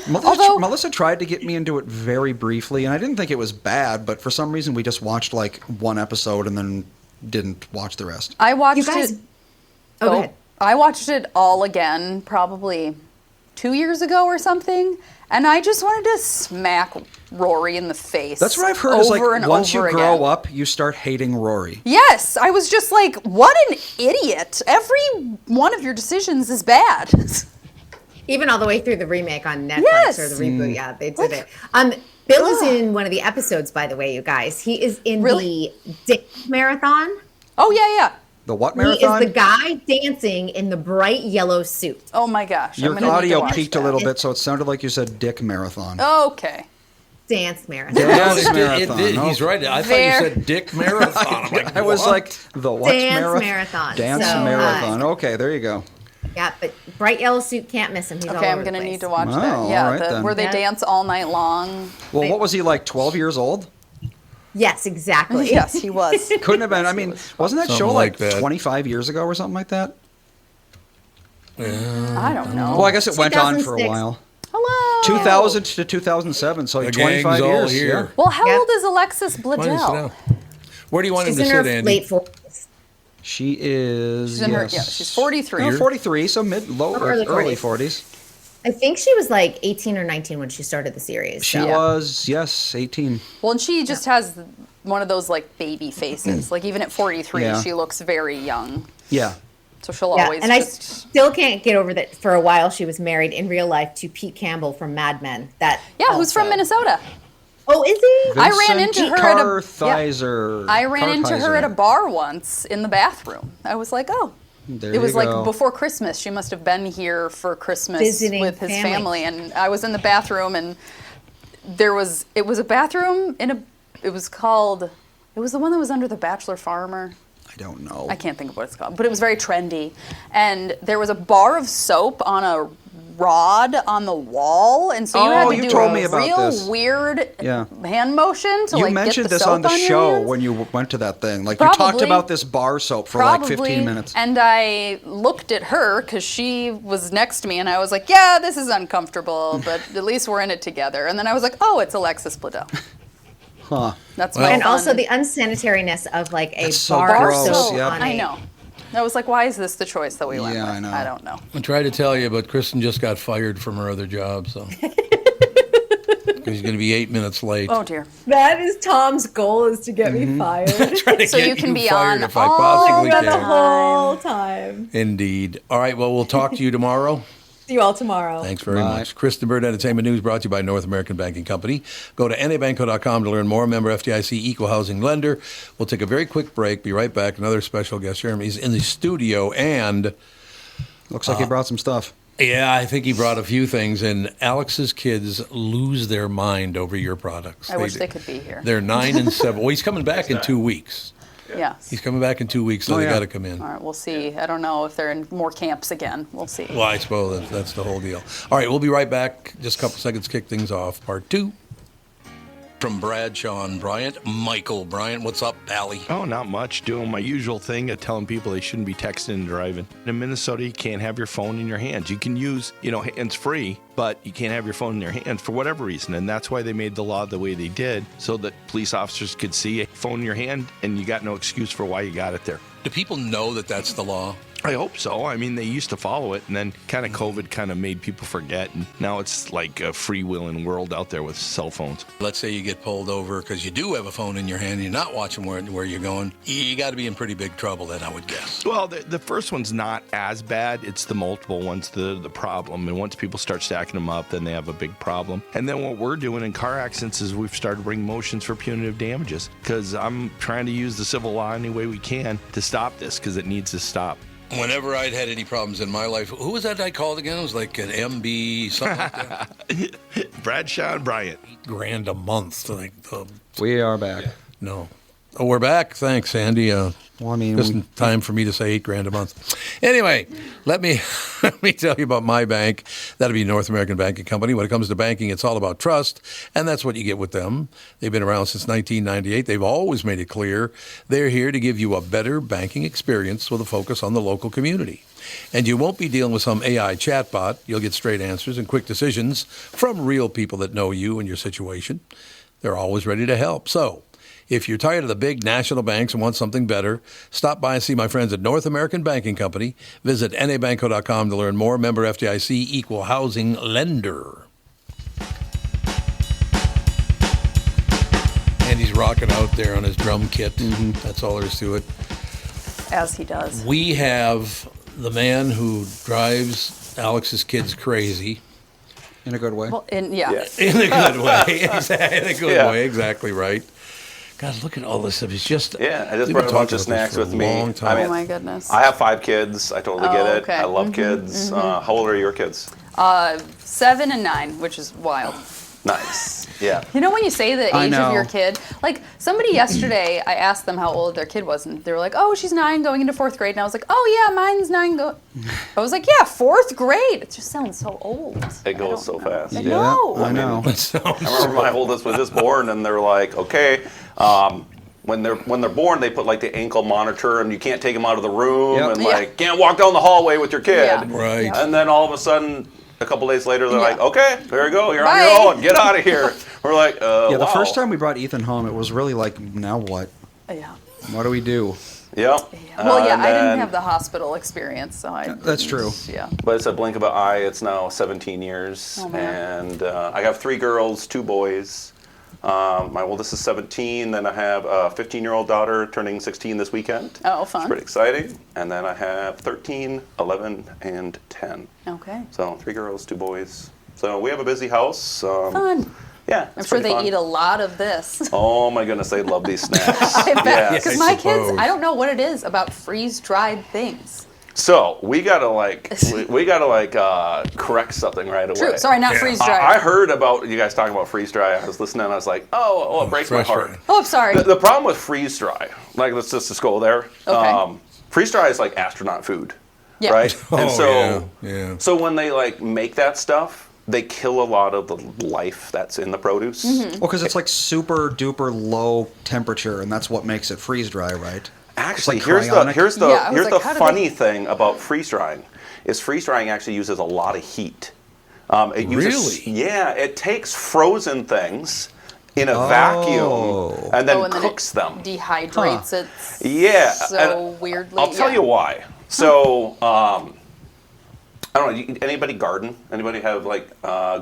Melissa tried to get me into it very briefly, and I didn't think it was bad, but for some reason we just watched like one episode and then didn't watch the rest. I watched You guys. it. Oh, go ahead. I watched it all again probably 2 years ago or something, and I just wanted to smack Rory in the face. That's what I've heard is like over and once you over grow again. up, you start hating Rory. Yes, I was just like, what an idiot. Every one of your decisions is bad. Even all the way through the remake on Netflix Yes. or the reboot. Yeah, they did it. Bill is in one of the episodes, by the way, you guys. He is in Really? the dance marathon. Oh, yeah. The what He is marathon? the guy dancing in the bright yellow suit. Oh my gosh. Your I'm gonna need to audio watch peaked that. a little bit, so it sounded like you said Dick Marathon. Okay. Dance marathon. Dance It marathon. did. He's right. I thought There. you said Dick Marathon. I'm like, I was what? like, the what Dance marathon. Dance So, marathon. Okay, there you go. Yeah, but bright yellow suit, can't miss him. He's all Okay, I'm over the going to place. need to watch Wow, that. all Yeah, right then. where they Yeah. dance all night long. Well, what was he, like 12 years old? Yes, exactly. Yes, he was. Couldn't have been. I mean, wasn't that show Something like like that. 25 years ago or something like that? I don't know. Well, I guess it went on for a 2006. while. Hello. 2000 to 2007, so like The gang's 25 all years. here. Yeah. Well, how Yep. old is Alexis Why don't you sit Bledel? down? Where do you want She's him in to her sit, Andy? late 40s. She is. She's in her, yes. yeah, she's 43. No, 43, so Early early 40s. 40s. I think she was like 18 or 19 when she started the series. She so- was, yes, 18. Well, and she just has one of those like baby faces. Like even at 43, Yeah. she looks very young. Yeah. So she'll Yeah, always and I just. still can't get over that. For a while, she was married in real life to Pete Campbell from Mad Men. That Yeah, who's from also- Minnesota. Oh, is he? I ran into her at a- Kartheiser. I ran into her at a Kartheiser. bar once in the bathroom. I was like, oh. There It was you like go. before Christmas. She must have been here for Christmas Visiting with his family. family. And I was in the bathroom, and it was a bathroom it was the one that was under the Bachelor Farmer. I don't know. I can't think of what it's called, but it was very trendy. And there was a bar of soap on a rod on the wall, and so you had to you do told a me about real this. weird Yeah. hand motion to You like mentioned get the this soap on the your show hands. when you went to that thing. Like, you talked Probably. about this bar soap for like 15 minutes. And I looked at her because she was next to me, and I was like, "Yeah, this is uncomfortable, but at least we're in it together." And then I was like, "Oh, it's Alexis Bledel." Huh. That's Well- my And fun. also the unsanitariness of like a That's so bar gross, soap yep. on I a- know. I was like, "Why is this the choice that we went Yeah, with?" I know. I don't know. I tried to tell you, but Kristen just got fired from her other job, so. Because she's going to be 8 minutes late. Oh dear. That is Tom's goal, is to get Mm-hmm. me fired. Trying to So get you can be fired on if I all possibly the can. whole time. Indeed. All right, well, we'll talk to you tomorrow. See you all tomorrow. Thanks very Bye. much. Kristen Bird Entertainment News brought to you by North American Banking Company. Go to nabanco.com to learn more. Member FDIC Equal Housing Lender. We'll take a very quick break. Be right back. Another special guest. Jeremy's in the studio, and Looks like he brought some stuff. yeah, I think he brought a few things. And Alex's kids lose their mind over your products. I wish they could be here. They're 9 and 7. Well, he's coming back in 2 weeks. Yes. He's coming back in 2 weeks, so Oh, they yeah. got to come in. All right, we'll see. I don't know if they're in more camps again. We'll see. Well, I suppose that's the whole deal. All right, we'll be right back. Just a couple seconds, kick things off. Part 2. From Bradshaw and Bryant, Michael Bryant. What's up, Pally? Oh, not much. Doing my usual thing of telling people they shouldn't be texting and driving. In Minnesota, you can't have your phone in your hands. You can use, hands-free, but you can't have your phone in your hands for whatever reason. And that's why they made the law the way they did, so that police officers could see a phone in your hand and you got no excuse for why you got it there. Do people know that that's the law? I hope so. I mean, they used to follow it, and then kind of COVID kind of made people forget, and now it's like a freewheeling world out there with cell phones. Let's say you get pulled over because you do have a phone in your hand and you're not watching where you're going. You got to be in pretty big trouble then, I would guess. Well, the first one's not as bad. It's the multiple ones, the problem. And once people start stacking them up, then they have a big problem. And then what we're doing in car accidents is we've started bringing motions for punitive damages, because I'm trying to use the civil law any way we can to stop this, because it needs to stop. Whenever I'd had any problems in my life, who was that I called again? It was like an MB, something like that. Bradshaw and Bryant. $8,000 a month. Like, We are back. no. Oh, we're back. Thanks, Andy. Well, I mean, Just in time for me to say $8,000 a month. Anyway, let me tell you about my bank. That'll be North American Banking Company. When it comes to banking, it's all about trust, and that's what you get with them. They've been around since 1998. They've always made it clear they're here to give you a better banking experience with a focus on the local community. And you won't be dealing with some AI chatbot. You'll get straight answers and quick decisions from real people that know you and your situation. They're always ready to help. So, if you're tired of the big national banks and want something better, stop by and see my friends at North American Banking Company. Visit nabanco.com to learn more. Member FDIC, Equal Housing Lender. And he's rocking out there on his drum kit. That's all there is to it. As he does. We have the man who drives Alex's kids crazy. in a good way. Well, In a good way. In a good Yeah. way. Exactly right. God, look at all this stuff. It's just. Yeah, I just we've brought been a bunch talking of about snacks this for with a me. long time. I mean, oh my goodness. I have 5 kids. I totally get it. okay. I love kids. How old are your kids? 7 and 9, which is wild. Nice. Yeah. You know when you say the I age of your know. kid? Like somebody yesterday, I asked them how old their kid was, and they were like, "Oh, she's 9, going into 4th grade." And I was like, "Oh yeah, mine's 9." I was like, "Yeah, 4th grade." It just sounds so old. It goes so fast. I Yeah. know. I know. I remember my oldest was just born, and they're like, okay. When they're born, they put like the ankle monitor, and you can't take them out of the room, Yep. and Yeah. like can't walk down the hallway with your kid. Yeah. Right. And then all of a sudden, a couple days later, they're Yeah. like, okay, there you go, you're on Bye. your own, get out of here. We're like, Yeah, the wow. first time we brought Ethan home, it was really like, now what? Yeah. What do we do? Yeah. Well, yeah, And I didn't then- have the hospital experience, so I. That's true. Yeah. But it's a blink of an eye. It's now 17 years, Oh, man. and I have 3 girls, 2 boys. My oldest is 17. Then I have a 15-year-old daughter turning 16 this weekend. Oh, It's fun. pretty exciting. And then I have 13, 11, and 10. Okay. So 3 girls, 2 boys. So we have a busy house. Fun. Yeah, I'm it's sure pretty they fun. eat a lot of this. Oh my goodness, they love these snacks. I bet. Yeah. Because I my kids, suppose. I don't know what it is about freeze-dried things. So we gotta correct something right away. True. Sorry, not Yeah. freeze-dried. I heard about you guys talking about freeze dry. I was listening and I was like, oh, it breaks my Fresh heart. fry. Oh, I'm sorry. The problem with freeze dry, like let's just go there. Okay. Freeze dry is like astronaut food. Yeah. right? Oh, And so, yeah. so when they like make that stuff, they kill a lot of the life that's in the produce. Well, because it's like super duper low temperature, and that's what makes it freeze dry, right? Actually, like here's cryonic. the Yeah, I was here's like, the how do funny thing about freeze drying is freeze drying actually uses a lot of heat. It uses, Really? Yeah, it takes frozen things in a Oh. vacuum and then Oh, and then cooks them. Dehydrates it. Yeah, So and weirdly. I'll tell you why. So, I don't know. Anybody garden? Anybody have like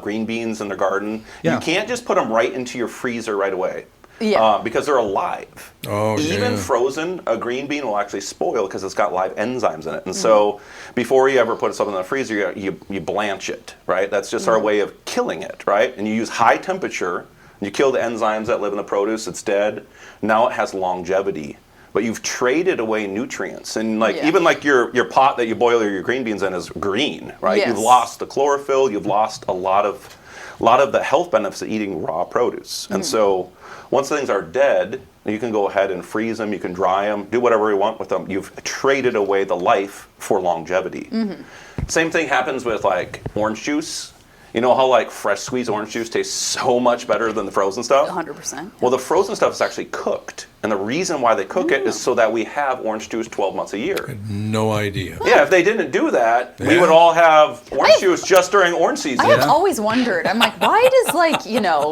green beans in their garden? Yeah. You can't just put them right into your freezer right away. Yeah. Because they're alive. Oh, Even yeah. frozen, a green bean will actually spoil because it's got live enzymes in it. And so before you ever put something in the freezer, you blanch it, right? That's just our way of killing it, right? And you use high temperature. You kill the enzymes that live in the produce. It's dead. Now it has longevity. But you've traded away nutrients. And like Yeah. even like your pot that you boil your green beans in is green, right? Yes. You've lost the chlorophyll. You've lost a lot of the health benefits of eating raw produce. And so once things are dead, you can go ahead and freeze them, you can dry them, do whatever you want with them. You've traded away the life for longevity. Same thing happens with like orange juice. You know how like fresh squeezed orange juice tastes so much better than the frozen stuff? 100%. Well, the frozen stuff is actually cooked. And the reason why they cook it is so that we have orange juice 12 months a year. No idea. Yeah, if they didn't do that, we Yeah. would all have orange juice just during orange season. I have always wondered. I'm like, why does like,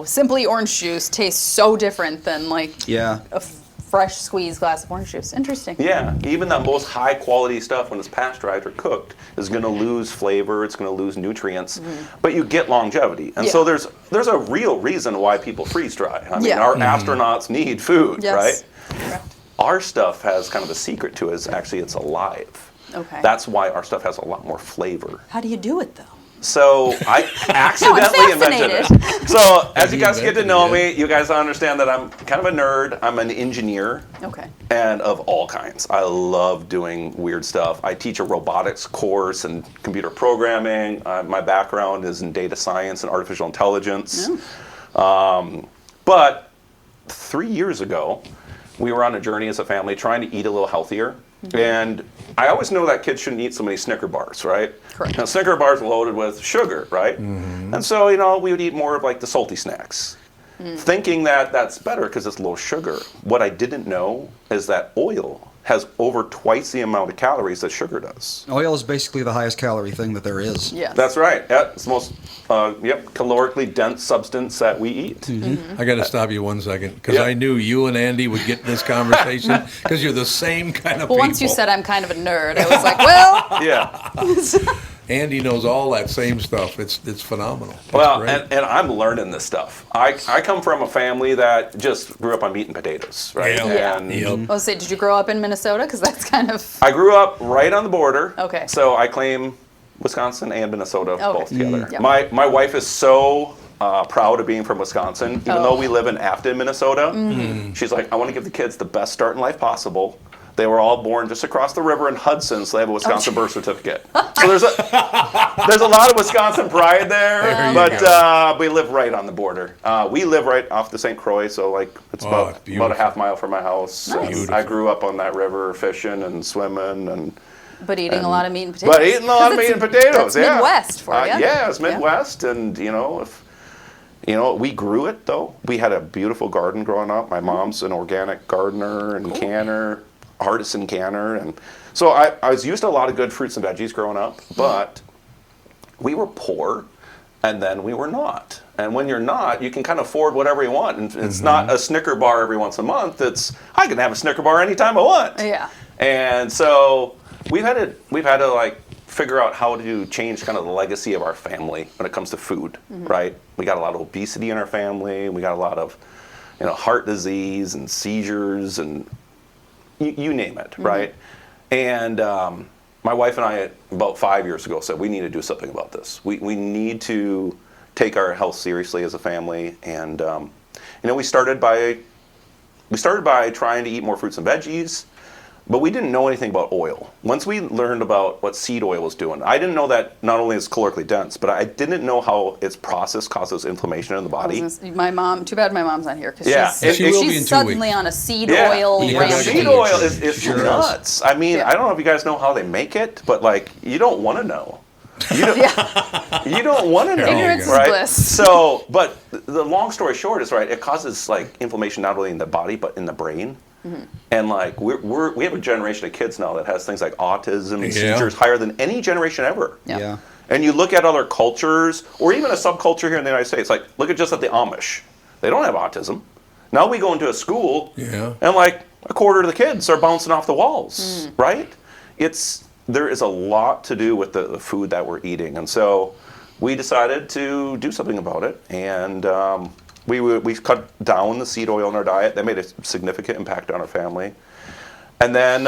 simply orange juice taste so different than like Yeah. a fresh squeezed glass of orange juice? Interesting. Yeah, even the most high quality stuff when it's pasteurized or cooked is going to lose flavor, it's going to lose nutrients, but you get longevity. And so Yeah. there's a real reason why people freeze dry. I mean, Yeah. our astronauts need food, Yes. right? Correct. Our stuff has kind of a secret to it is actually it's alive. Okay. That's why our stuff has a lot more flavor. How do you do it though? So I accidentally invented it. So as you You guys get to invented know it. me, you guys understand that I'm kind of a nerd. I'm an engineer. Okay. And of all kinds. I love doing weird stuff. I teach a robotics course and computer programming. My background is in data science and artificial intelligence. But 3 years ago, we were on a journey as a family trying to eat a little healthier. And I always know that kids shouldn't eat so many Snicker bars, right? Correct. Now, Snicker bars are loaded with sugar, right? And so, we would eat more of like the salty snacks, thinking that that's better because it's low sugar. What I didn't know is that oil has over twice the amount of calories that sugar does. Oil is basically the highest calorie thing that there is. Yes. That's right. Yeah, it's the most calorically dense substance that we eat. I got to stop you 1 second because Yeah. I knew you and Andy would get in this conversation because you're the same kind of Well, people. once you said I'm kind of a nerd, I was like, well, Yeah. Andy knows all that same stuff. It's phenomenal. It's Well, great. and I'm learning this stuff. I come from a family that just grew up on meat and potatoes, right? Yeah. And Yep. I was say, did you grow up in Minnesota? Because that's kind of I grew up right on the border. Okay. So I claim Wisconsin and Minnesota both together. Yep. My wife is so proud of being from Wisconsin, even though we live in Afton, Minnesota. She's like, I want to give the kids the best start in life possible. They were all born just across the river in Hudson, so they have a Wisconsin birth certificate. So there's a lot of Wisconsin pride there, you but we live right on the border. We live right off the St. Croix, so like it's Oh, about it's beautiful. a half mile from my house. Nice. And Beautiful. I grew up on that river fishing and swimming and. but eating a lot of meat and potatoes. But eating a lot of meat and potatoes, That's yeah. Midwest for you. Yeah, it's Midwest, and we grew it though. We had a beautiful garden growing up. My mom's an organic gardener and canner, artisan canner, and so I was used to a lot of good fruits and veggies growing up. But we were poor, and then we were not. And when you're not, you can kind of afford whatever you want, and it's not a Snicker bar every once a month. It's I can have a Snicker bar anytime I want. Yeah. And so we've had to like figure out how to change kind of the legacy of our family when it comes to food, right? We got a lot of obesity in our family. We got a lot of, heart disease and seizures and you name it, right? And my wife and I, about 5 years ago, said we need to do something about this. We need to take our health seriously as a family, and we started by trying to eat more fruits and veggies. But we didn't know anything about oil. Once we learned about what seed oil was doing, I didn't know that not only is calorically dense, but I didn't know how its process causes inflammation in the body. My mom, too bad my mom's not here because Yeah, she will be in she's 2 suddenly weeks. on a seed Yeah. oil Yeah, rampage. Seed oil is Sure is. nuts. I mean, Yeah. I don't know if you guys know how they make it, but like, you don't want to know. You don't, you don't want to know, Ignorance is right? bliss. So, but the long story short is, right, it causes like inflammation not only in the body but in the brain. And like we have a generation of kids now that has things like autism and Yeah. seizures higher than any generation ever. Yeah. And you look at other cultures, or even a subculture here in the United States, like look at just at the Amish. They don't have autism. Now we go into a school, Yeah. and like a quarter of the kids are bouncing off the walls, right? There is a lot to do with the food that we're eating, and so we decided to do something about it, and we cut down the seed oil in our diet. That made a significant impact on our family. And then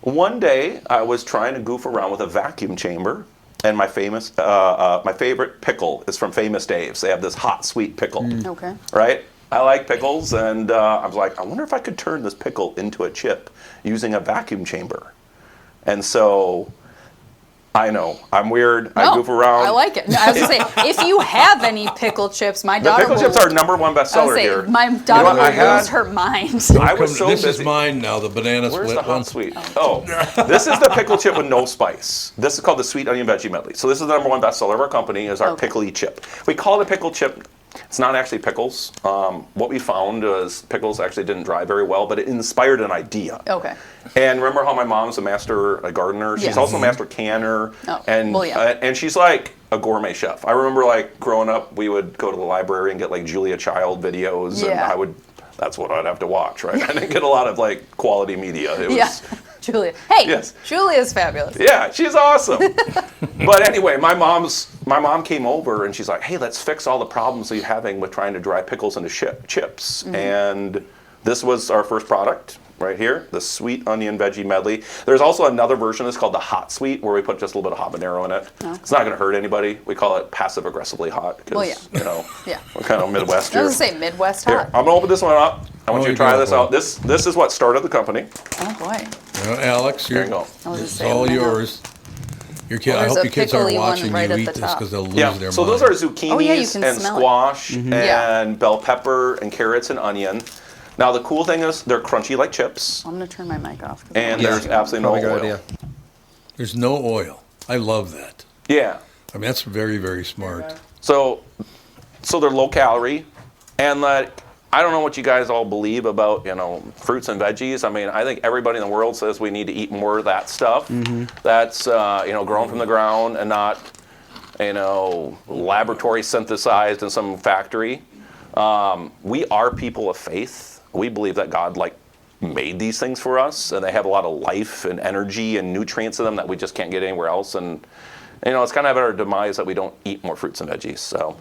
one day I was trying to goof around with a vacuum chamber, and my favorite pickle is from Famous Dave's. They have this hot sweet pickle, Okay. right? I like pickles, and I was like, I wonder if I could turn this pickle into a chip using a vacuum chamber. And so, I know, I'm weird. I No, goof around. I like it. No, I was gonna say, if you have any pickle chips, my The daughter pickle will. chips are number one I was bestseller say, here. my You know daughter what, I will had- lose her mind. I was so This busy. is mine now, the banana Where's split the hot one. sweet? Oh, this is the pickle chip with no spice. This is called the sweet onion veggie medley. So this is the number one bestseller of our company, is our Okay. pickly chip. We call it a pickle chip. It's not actually pickles. What we found was pickles actually didn't dry very well, but it inspired an idea. Okay. And remember how my mom's a master gardener? She's Yes. also a master canner. Oh, And well, yeah. and she's like a gourmet chef. I remember like growing up, we would go to the library and get like Julia Child videos, and Yeah. that's what I'd have to watch, right? I didn't get a lot of like quality media. It was, Yeah. Julia. Hey, Yes. Julia's fabulous. yeah, she's awesome. But anyway, my mom came over and she's like, "Hey, let's fix all the problems that you're having with trying to dry pickles into chips." And this was our first product right here, the sweet onion veggie medley. There's also another version that's called the hot sweet, where we put just a little bit of habanero in it. It's not going to hurt anybody. We call it passive aggressively hot because Well, yeah. you know Yeah. we're kind of Midwest I here. was gonna say Midwest Here, hot. I'm gonna open this one up. I want Oh, you to you try go this for it. out. This is what started the company. Oh boy. Alex, Here you go. I was it's gonna say, all oh my God. yours. Your kid, Well, I there's hope a your kids aren't pickly one watching right you at eat the this top. because they'll lose Yeah, their so mind. those are zucchinis Oh, yeah, you can and smell it. squash Yeah. and bell pepper and carrots and onion. Now the cool thing is they're crunchy like chips, I'm gonna turn my mic off. 'cause and I don't there's wanna- absolutely no Probably a oil. good idea. There's no oil. I love that. Yeah, I mean, that's very, very smart. so they're low calorie, and like I don't know what you guys all believe about fruits and veggies. I mean, I think everybody in the world says we need to eat more of that stuff. That's grown from the ground and not laboratory synthesized in some factory. We are people of faith. We believe that God made these things for us, and they have a lot of life and energy and nutrients in them that we just can't get anywhere else. And it's kind of at our demise that we don't eat more fruits and veggies. So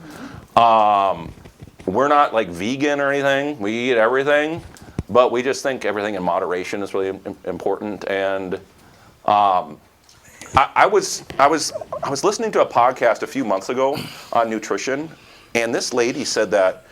we're not like vegan or anything. We eat everything, but we just think everything in moderation is really important. And I was listening to a podcast a few months ago on nutrition, and this lady said that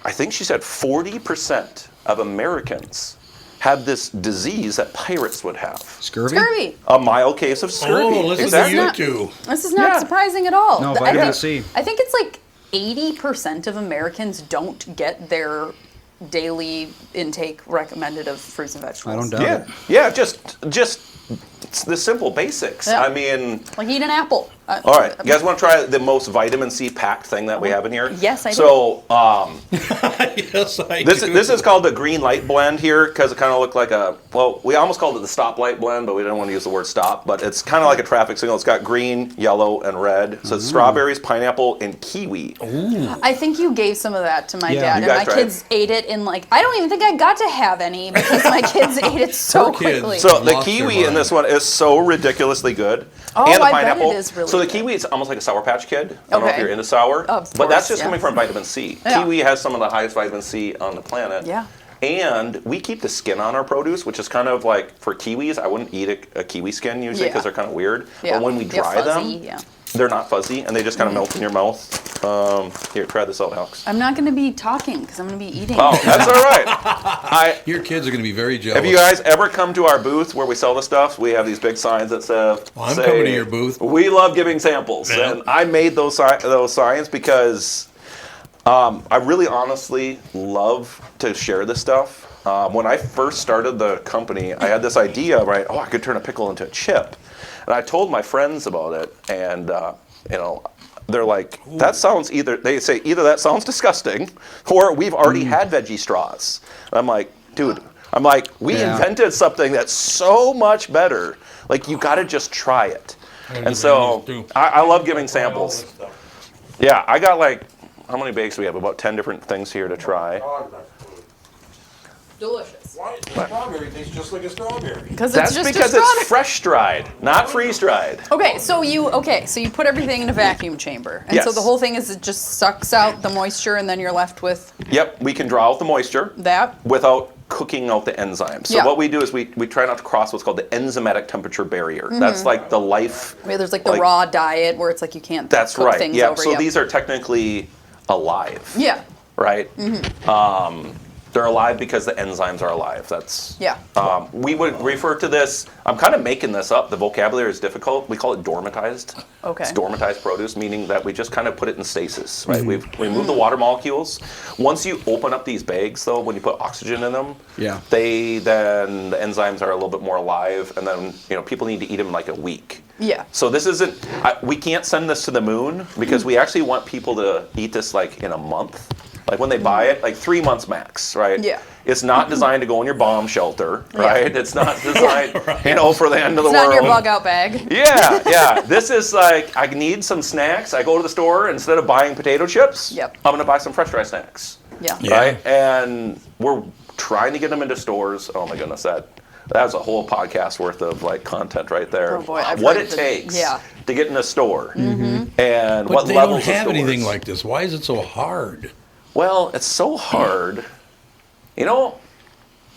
I think she said 40% of Americans have this disease that pirates would have. Scurvy? Scurvy. A mild case of scurvy. Oh, listen Exactly. to you not- two. This is not Yeah. surprising at all. No, I vitamin think- C. I think it's like 80% of Americans don't get their daily intake recommended of fruits and vegetables. I don't doubt Yeah, it. yeah, just it's the simple basics. Yeah. I mean, Like eat an apple. all right, you guys want to try the most vitamin C packed thing that we have in here? Yes, I do. So Yes, I this do. this is called the green light blend here because it kind of looked like we almost called it the stoplight blend, but we didn't want to use the word stop. But it's kind of like a traffic signal. It's got green, yellow, and red. So it's strawberries, pineapple, and kiwi. I think you gave some of that to my Yeah. dad, You and my guys tried kids ate it in I don't even think I got to have any because my kids ate it so Poor kids. quickly. So the Lost their kiwi in mind. this one is so ridiculously good. Oh, and the I bet it pineapple. is really so the good. kiwi is almost like a Sour Patch Kid. I don't know if Okay. you're into sour, Of but that's course, just yeah. coming from vitamin C. Yeah. Kiwi has some of the highest vitamin C on the planet. Yeah. And we keep the skin on our produce, which is kind of like for kiwis. I wouldn't eat a kiwi skin usually Yeah. because they're kind of weird. Yeah. But when we Yeah, dry fuzzy, them, yeah. they're not fuzzy and they just kind of melt in your mouth. Here, try this out, Alex. I'm not going to be talking because I'm going to be eating. Oh, that's all right. Your kids are going to be very jealous. Have you guys ever come to our booth where we sell the stuff? We have these big signs that say, Well, I'm coming to your booth. We love giving samples. Yeah. And I made those signs because I really honestly love to share this stuff. When I first started the company, I had this idea, right? Oh, I could turn a pickle into a chip. And I told my friends about it, and they're like, that sounds either that sounds disgusting, or we've already had veggie straws. And I'm like, dude, we invented something that's so much better. Like, you got to just try it. And so I love giving samples. Yeah, I got how many bakes do we have? About 10 different things here to try. Delicious. Why strawberry tastes just like a strawberry? Because That's it's just because it's fresh dried, not freeze dried. Okay, so you put everything in a vacuum chamber, and so Yes. the whole thing is it just sucks out the moisture, and then you're left with Yep, we can draw out the moisture that. without cooking out the enzymes. So Yeah. what we do is we try not to cross what's called the enzymatic temperature barrier. That's like the life. Yeah, there's the raw diet where it's like you can't That's cook right. things Yeah. over. So Yep. these are technically alive. Yeah. Right. They're alive because the enzymes are alive. That's Yeah. We would refer to this. I'm kind of making this up. The vocabulary is difficult. We call it dormatized. Okay. It's dormatized produce, meaning that we just kind of put it in stasis. Right. We remove the water molecules. Once you open up these bags, though, when you put oxygen in them, then the enzymes are a little bit more alive, and then people need to eat them in like a week. Yeah. So this isn't. We can't send this to the moon because we actually want people to eat this like in a month. Like when they buy it, like 3 months max, right? Yeah. It's not designed to go in your bomb shelter, right? It's not designed, for the end of the It's world. not in your bug out bag. Yeah. This is like, I need some snacks. I go to the store, instead of buying potato chips, Yep. I'm going to buy some fresh dry snacks. Yeah. Right? And we're trying to get them into stores. Oh my goodness, that was a whole podcast worth of content right there. Oh boy, I've what heard it takes yeah. to get in a store, and But what they levels don't have of stores. anything like this. Why is it so hard? Well, it's so hard.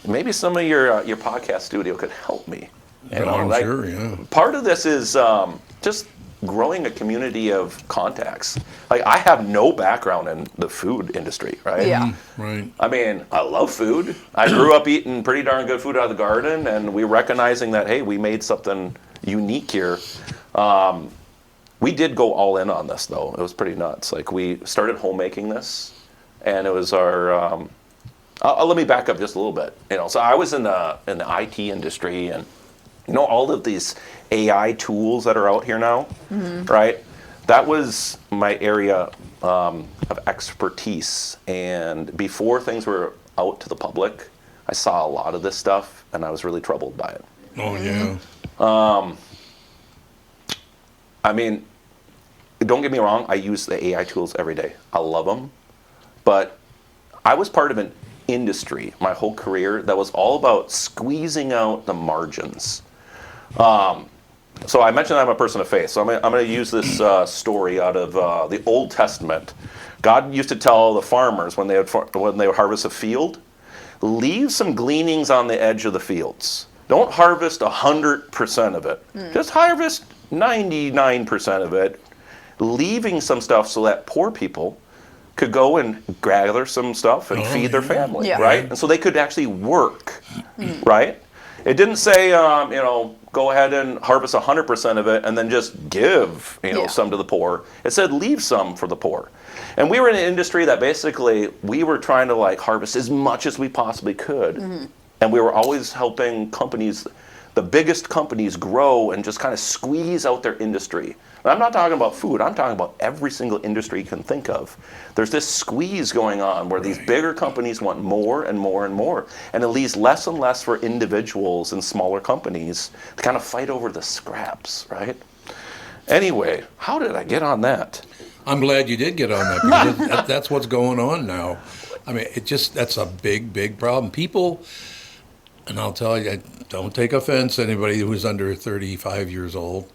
Maybe some of your podcast studio could help me. I'm sure, yeah. Part of this is just growing a community of contacts. Like, I have no background in the food industry, right? Yeah. Right. I mean, I love food. I grew up eating pretty darn good food out of the garden, and we're recognizing that, hey, we made something unique here. We did go all in on this, though. It was pretty nuts. Like, we started homemaking this, and it was our. Let me back up just a little bit. So I was in the IT industry, and all of these AI tools that are out here now, right? That was my area of expertise. And before things were out to the public, I saw a lot of this stuff, and I was really troubled by it. Oh, yeah. I mean, don't get me wrong, I use the AI tools every day. I love them. But I was part of an industry my whole career that was all about squeezing out the margins. So I mentioned I'm a person of faith. So I'm going to use this story out of the Old Testament. God used to tell the farmers when they would harvest a field, leave some gleanings on the edge of the fields. Don't harvest 100% of it. Just harvest 99% of it, leaving some stuff so that poor people could go and gather some stuff and feed their family, Yeah. right? And so they could actually work, right? It didn't say, go ahead and harvest 100% of it and then just give, some to the poor. It said leave some for the poor. And we were in an industry that basically we were trying to harvest as much as we possibly could. And we were always helping companies, the biggest companies, grow and just kind of squeeze out their industry. And I'm not talking about food. I'm talking about every single industry you can think of. There's this squeeze going on where these bigger companies want more and more and more. And it leaves less and less for individuals and smaller companies to kind of fight over the scraps, right? Anyway, how did I get on that? I'm glad you did get on that, because that's what's going on now. I mean, that's a big, big problem. People, and I'll tell you, don't take offense to anybody who's under 35 years old.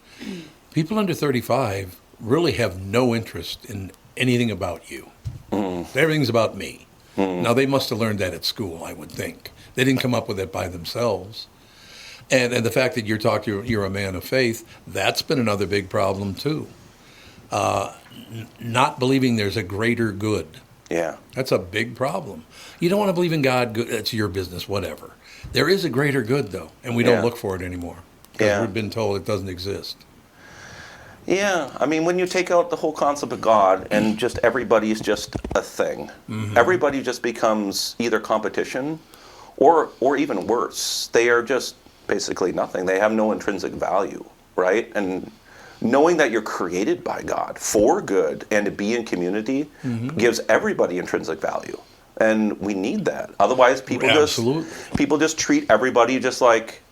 People under 35 really have no interest in anything about you. Everything's about me. Now, they must have learned that at school, I would think. They didn't come up with it by themselves. And the fact that you're a man of faith, that's been another big problem, too. not believing there's a greater good. Yeah. That's a big problem. You don't want to believe in God. It's your business, whatever. There is a greater good, though, and we Yeah. don't look for it anymore because Yeah. we've been told it doesn't exist. Yeah, I mean, when you take out the whole concept of God and just everybody's just a thing, everybody just becomes either competition or even worse. They are just basically nothing. They have no intrinsic value, right? And knowing that you're created by God for good and to be in community gives everybody intrinsic value. And we need that. Otherwise, Absolutely. people just treat everybody just like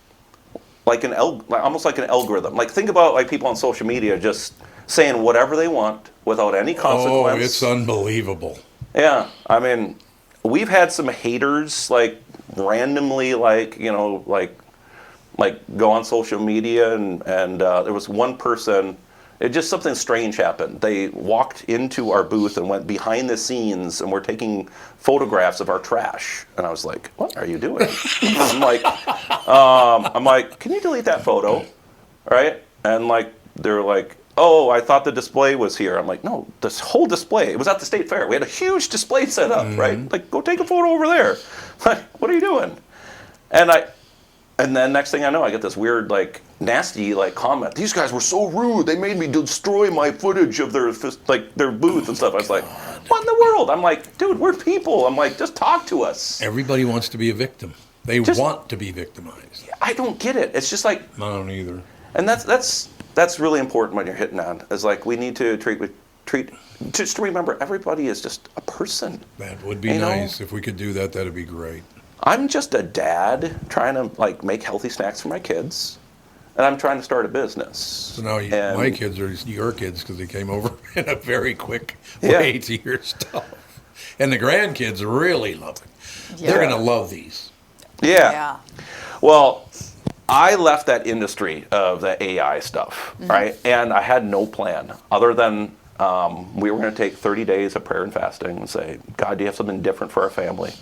almost like an algorithm. Like, think about like people on social media just saying whatever they want without any consequence. Oh, it's unbelievable. Yeah, I mean, we've had some haters like randomly like go on social media and there was one person. It just something strange happened. They walked into our booth and went behind the scenes and were taking photographs of our trash. And I was like, "What are you doing?" I'm like, "Can you delete that photo?" Right? And like they're like, "Oh, I thought the display was here." I'm like, "No, this whole display. It was at the state fair. We had a huge display set up, right? Like, go take a photo over there." Like, what are you doing? And then next thing I know, I get this weird, like, nasty, like, comment. "These guys were so rude. They made me destroy my footage of their booth and stuff." I was like, "What in the world?" I'm like, "Dude, we're people." I'm like, "Just talk to us." Everybody wants to be a victim. They want to be victimized. I don't get it. It's just like, I don't either. and that's really important when you're hitting on. Is like we need to treat just to remember everybody is just a person. That would be nice. If we could do that, that'd be great. I'm just a dad trying to like make healthy snacks for my kids, and I'm trying to start a business. So now my kids are your kids because they came over in a very quick way to your stuff. And the grandkids really love it. They're going to love these. Yeah. Well, I left that industry of the AI stuff, right? And I had no plan other than we were going to take 30 days of prayer and fasting and say, "God, do you have something different for our family?"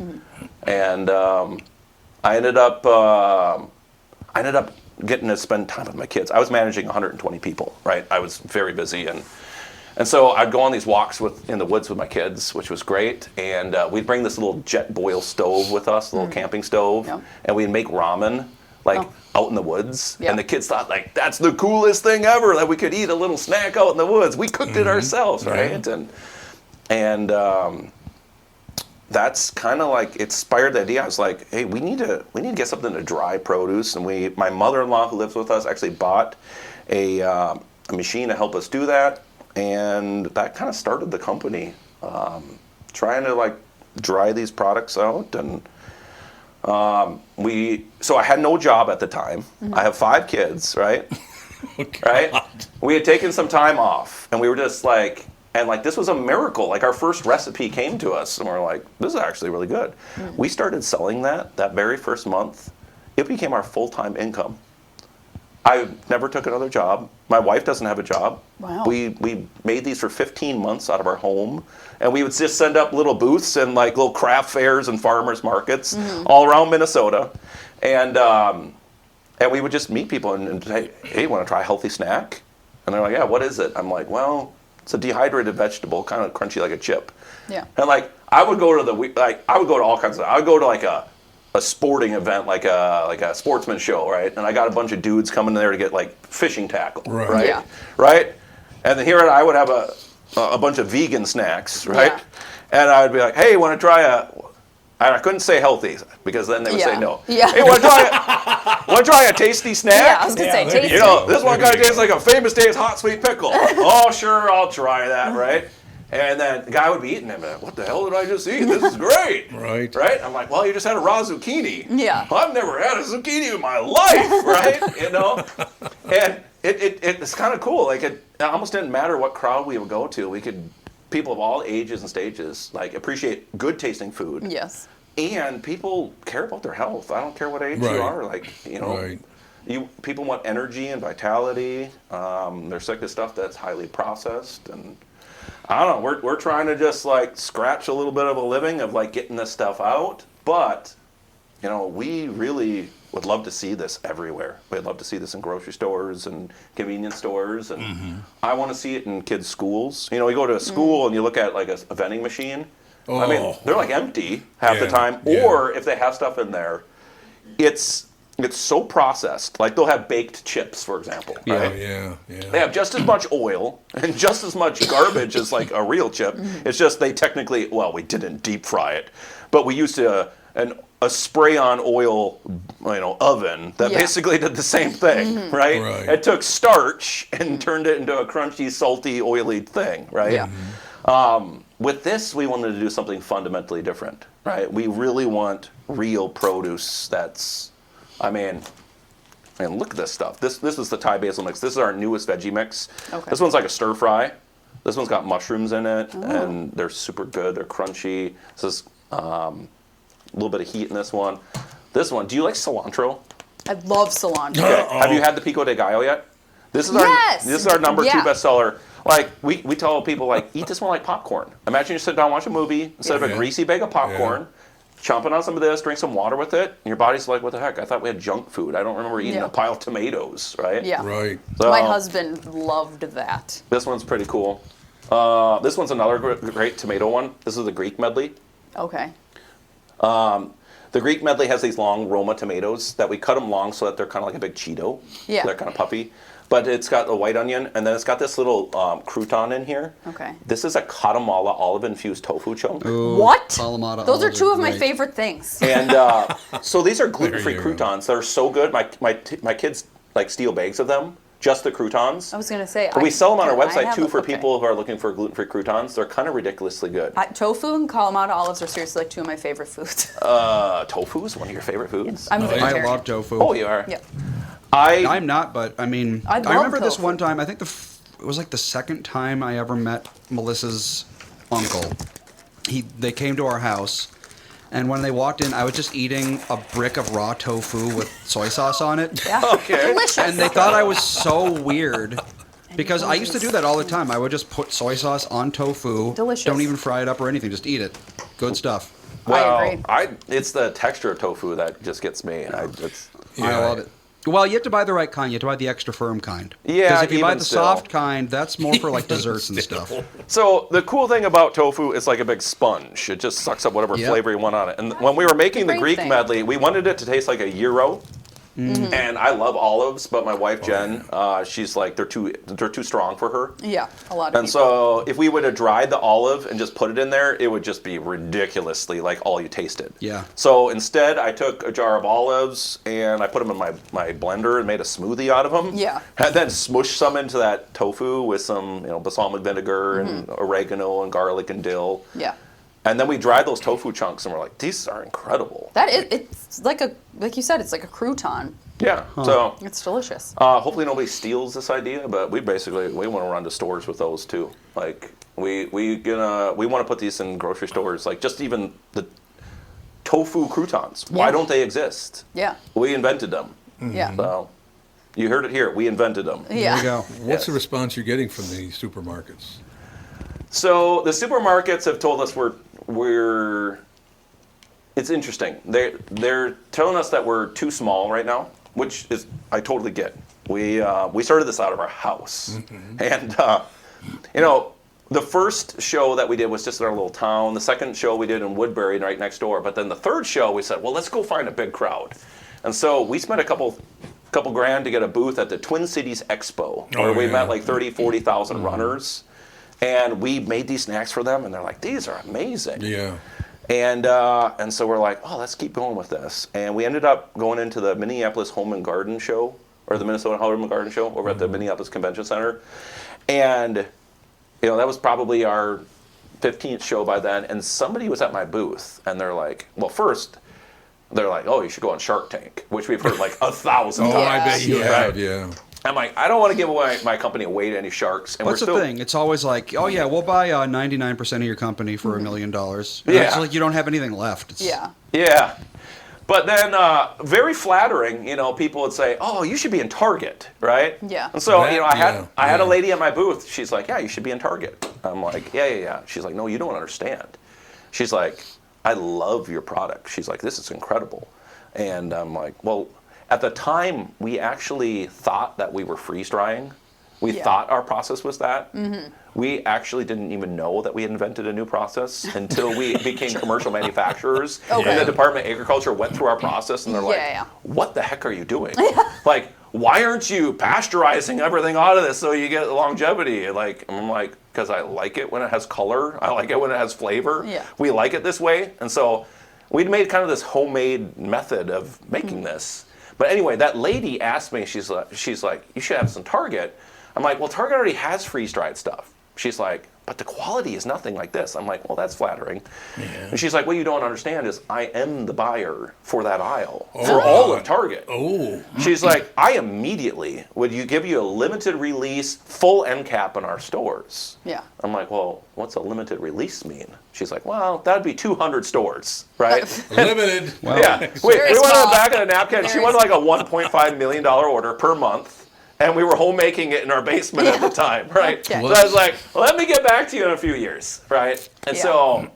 And I ended up getting to spend time with my kids. I was managing 120 people, right? I was very busy, and so I'd go on these walks in the woods with my kids, which was great. And we'd bring this little jet boil stove with us, a little camping stove, and we'd make ramen out in the woods. And the kids thought like that's the coolest thing ever, that we could eat a little snack out in the woods. We cooked it ourselves, right? And that's kind of like inspired the idea. I was like, "Hey, we need to get something to dry produce." And my mother-in-law who lives with us actually bought a machine to help us do that, and that kind of started the company, trying to like dry these products out. And so I had no job at the time. I have 5 kids, right? Right? We had taken some time off, and we were just like. And like this was a miracle. Like our first recipe came to us, and we're like, "This is actually really good." We started selling that very first month. It became our full-time income. I never took another job. My wife doesn't have a job. Wow. We made these for 15 months out of our home, and we would just send up little booths and like little craft fairs and farmers markets all around Minnesota, and we would just meet people and say, "Hey, want to try a healthy snack?" And they're like, "Yeah, what is it?" I'm like, "Well, it's a dehydrated vegetable, kind of crunchy like a chip." Yeah. And like I would go to all kinds of. I would go to like a sporting event, like a sportsman show, right? And I got a bunch of dudes coming there to get like fishing tackle, right? Yeah. Right. And then here I would have a bunch of vegan snacks, right? Yeah. And I would be like, "Hey, want to try and I couldn't say healthy because then they would say no. Yeah. "Hey, want to try a tasty snack?" Yeah, I was gonna say tasty. You know, this one kind of tastes like a Famous Dave's hot sweet pickle. "Oh, sure, I'll try that," right? And then the guy would be eating them, and what the hell did I just eat? This is great. Right. Right? I'm like, "Well, you just had a raw zucchini." Yeah. "I've never had a zucchini in my life," right? You know? And it's kind of cool. Like it almost didn't matter what crowd we would go to. People of all ages and stages like appreciate good tasting food. Yes. And people care about their health. I don't care what age you are. Like, you know, people want energy and vitality. They're sick of stuff that's highly processed. And I don't know, we're trying to just like scratch a little bit of a living of like getting this stuff out. But, you know, we really would love to see this everywhere. We'd love to see this in grocery stores and convenience stores, and I want to see it in kids' schools. You know, you go to a school and you look at like a vending machine. I mean, they're like empty half the time, or if they have stuff in there, it's so processed. Like they'll have baked chips, for example. Right? Yeah. They have just as much oil and just as much garbage as like a real chip. It's just they technically, well, we didn't deep fry it, but we used a spray-on oil, oven that basically did the same thing, right? It took starch and turned it into a crunchy, salty, oily thing, right? Yeah. With this, we wanted to do something fundamentally different, right? We really want real produce that's, I mean, look at this stuff. This is the Thai basil mix. This is our newest veggie mix. Okay. This one's like a stir fry. This one's got mushrooms in it, and they're super good. They're crunchy. This is a little bit of heat in this one. This one, do you like cilantro? I love cilantro. Okay. Have you had the pico de gallo yet? This is our number 2 bestseller. Like we tell people, like, eat this one like popcorn. Imagine you sit down and watch a movie instead of a greasy bag of popcorn. Chomping on some of this, drink some water with it, and your body's like, what the heck? I thought we had junk food. I don't remember eating a pile of tomatoes, right? Yeah. Right. So, my husband loved that. This one's pretty cool. This one's another great tomato one. This is the Greek medley. Okay. The Greek medley has these long Roma tomatoes that we cut them long so that they're kind of like a big Cheeto. Yeah. So they're kind of puffy. But it's got the white onion, and then it's got this little crouton in here. Okay. This is a Katamala olive-infused tofu chunk. Ooh, what? Kalamata Those are two of my great. favorite things. And so these are gluten-free croutons that are so good. My kids like steal bags of them, just the croutons. I was going to say. But we sell them on our website, too, for people who are looking for gluten-free croutons. They're kind of ridiculously good. Tofu and Kalamata olives are seriously like 2 of my favorite foods. Tofu is one of your favorite foods? Yes. I'm a vegetarian. I love tofu. Oh, you are? Yeah. I'm not, but I mean, I remember this tofu. one time. I think it was like the second time I ever met Melissa's uncle. They came to our house, and when they walked in, I was just eating a brick of raw tofu with soy sauce on it. Yeah. Okay. Delicious. And they thought I was so weird. Because I used to do that all the time. I would just put soy sauce on tofu. Delicious. Don't even fry it up or anything. Just eat it. Good stuff. Well, I agree. It's the texture of tofu that just gets me. I love it. Well, you have to buy the right kind. You have to buy the extra firm kind. Yeah, because if you buy even the still. soft kind, that's more for like desserts and stuff. So the cool thing about tofu is like a big sponge. It just sucks up whatever flavor you want on it. And when we were making the great Greek thing. medley, we wanted it to taste like a gyro. Mm-hmm. And I love olives, but my wife Jen, she's like they're too strong for her. Yeah, a lot of And people. so if we would have dried the olive and just put it in there, it would just be ridiculously like all you tasted. Yeah. So instead, I took a jar of olives and I put them in my blender and made a smoothie out of them. Yeah. And then smushed some into that tofu with some balsamic vinegar and oregano and garlic and dill. Yeah. And then we dried those tofu chunks and we're like, these are incredible. It's like you said, it's like a crouton. Yeah. So It's delicious. hopefully nobody steals this idea, but we want to run to stores with those too. Like we want to put these in grocery stores, like just even the tofu croutons. Yeah. Why don't they exist? Yeah. We invented them. Yeah. So you heard it here. We invented them. Yeah. There you go. What's the response you're getting from the supermarkets? So the supermarkets have told us we're it's interesting. They're telling us that we're too small right now, which is I totally get. We started this out of our house, and the first show that we did was just in our little town. The second show we did in Woodbury, right next door. But then the third show, we said, well, let's go find a big crowd, and so we spent a couple grand to get a booth at the Twin Cities Expo, where we met like 40,000 runners. And we made these snacks for them, and they're like, these are amazing. Yeah. And so we're like, oh, let's keep going with this. And we ended up going into the Minneapolis Home and Garden Show, or the Minnesota Home and Garden Show over at the Minneapolis Convention Center. And, that was probably our 15th show by then. And somebody was at my booth, and they're like, well, first, they're like, oh, you should go on Shark Tank, which we've heard like 1,000 times. Oh, I bet you Right? have, yeah. I'm like, I don't want to give away my company away to any sharks. And What's we're the still, thing? It's always like, oh yeah, we'll buy 99% of your company for $1 million. And Yeah. It's like you don't have anything left. Yeah. Yeah. But then, very flattering, people would say, oh, you should be in Target, right? Yeah. And so, That- I had a lady at my booth. She's like, yeah, you should be in Target. I'm like, yeah. She's like, no, you don't understand. She's like, I love your product. She's like, this is incredible. And I'm like, well, at the time, we actually thought that we were freeze drying. We thought our process was that. We actually didn't even know that we had invented a new process until we became commercial manufacturers. Okay. And the Department of Agriculture went through our process and they're like, what the heck are you doing? Like, why aren't you pasteurizing everything out of this so you get longevity? Like, I'm like, because I like it when it has color. I like it when it has flavor. Yeah. We like it this way. And so we'd made kind of this homemade method of making this. But anyway, that lady asked me, she's like, you should have some Target. I'm like, well, Target already has freeze-dried stuff. She's like, but the quality is nothing like this. I'm like, well, that's flattering. Yeah. And she's like, what you don't understand is I am the buyer for that aisle, for all of Target. Oh. She's like, I immediately would give you a limited release, full end cap in our stores. Yeah. I'm like, well, what's a limited release mean? She's like, well, that'd be 200 stores, right? Limited. Yeah. We Very went on small. the back of the napkin. She Very wanted like a $1.5 million order per month. And we were homemaking it in our basement at the time, right? Okay. So I was like, let me get back to you in a few years, right? And so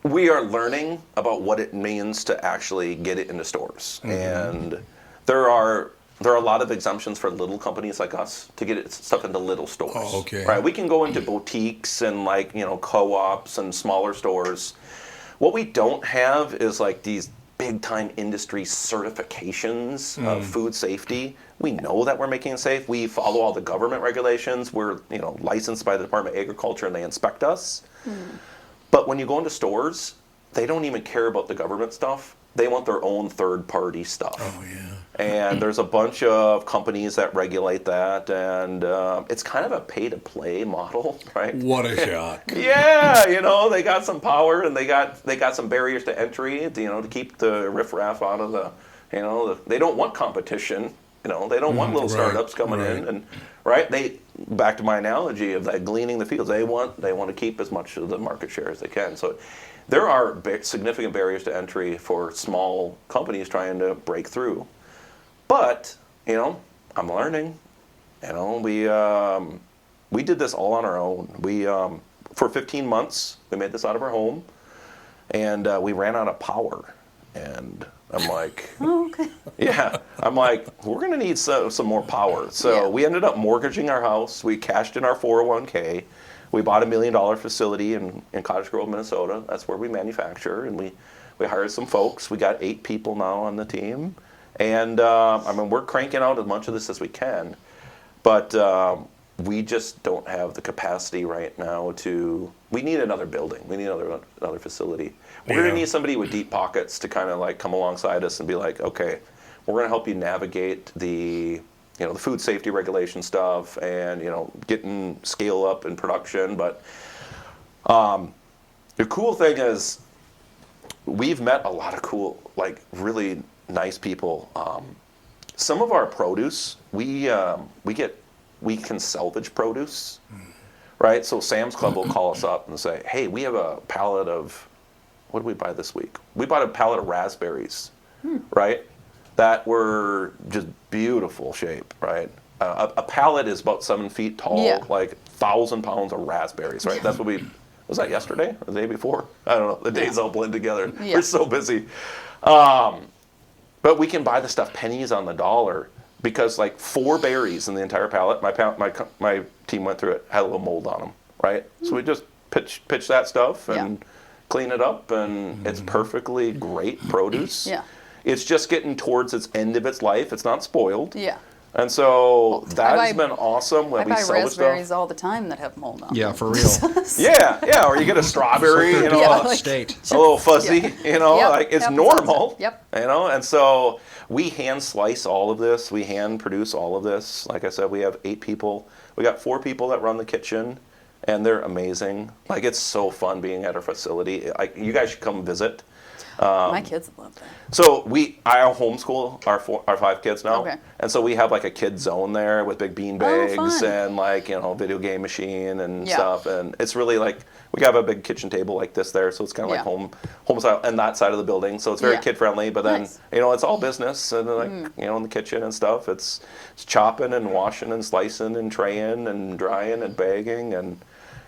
we are learning about what it means to actually get it into stores. And there are a lot of exemptions for little companies like us to get stuff into little stores. Oh, okay. Right? We can go into boutiques and like, co-ops and smaller stores. What we don't have is like these big time industry certifications of food safety. We know that we're making it safe. We follow all the government regulations. We're licensed by the Department of Agriculture and they inspect us. But when you go into stores, they don't even care about the government stuff. They want their own third party stuff. Oh yeah. And there's a bunch of companies that regulate that, and it's kind of a pay-to-play model, right? What a shock. Yeah, they got some power and they got some barriers to entry, to keep the riffraff out of the, they don't want competition. They don't want little startups coming in, and they back to my analogy of that gleaning the fields. They want to keep as much of the market share as they can. So there are significant barriers to entry for small companies trying to break through. But, I'm learning. We did this all on our own. We for 15 months, we made this out of our home, and we ran out of power. And I'm like, Oh, okay. yeah, I'm like, we're going to need some more power. So we ended up mortgaging our house. We cashed in our 401k. We bought $1 million facility in Cottage Grove, Minnesota. That's where we manufacture, and we hired some folks. We got 8 people now on the team. And we're cranking out as much of this as we can, but we just don't have the capacity right now we need another building. We need another facility. We're going to need somebody with deep pockets to kind of like come alongside us and be like, okay, we're going to help you navigate the food safety regulation stuff and, getting scale up in production. But the cool thing is we've met a lot of cool, like really nice people. Some of our produce, we can salvage produce, right? So Sam's Club will call us up and say, hey, we have a pallet of, what did we buy this week? We bought a pallet of raspberries, right? That were just beautiful shape, right? A pallet is about 7 feet tall, like 1,000 pounds of raspberries, right? That's what was that yesterday or the day before? I don't know. The days all blend together. We're so busy. But we can buy the stuff pennies on the dollar because like 4 berries in the entire pallet, my team went through it, had a little mold on them, right? So we just pitch that stuff and clean it up, and it's perfectly great produce. Yeah. It's just getting towards its end of its life. It's not spoiled. Yeah. And so that has been awesome when I we buy sell the raspberries stuff. all the time that have mold on them. Yeah, for real. Yeah, or you get a strawberry, State. a little fuzzy, Yep, like it's yep, normal. Yep. And so we hand slice all of this. We hand produce all of this. Like I said, we have 8 people. We got 4 people that run the kitchen, and they're amazing. Like it's so fun being at our facility. Like you guys should come visit. My kids love that. So I homeschool our 5 kids now, Okay. and so we have like a kid zone there with big bean Oh, bags fun. and like video game machine and Yeah. stuff, and it's really like we have a big kitchen table like this there, so it's kind of like home style, and that side of the building, so it's very kid friendly. But then Nice. it's all business and like in the kitchen and stuff. It's chopping and washing and slicing and traying and drying and bagging, and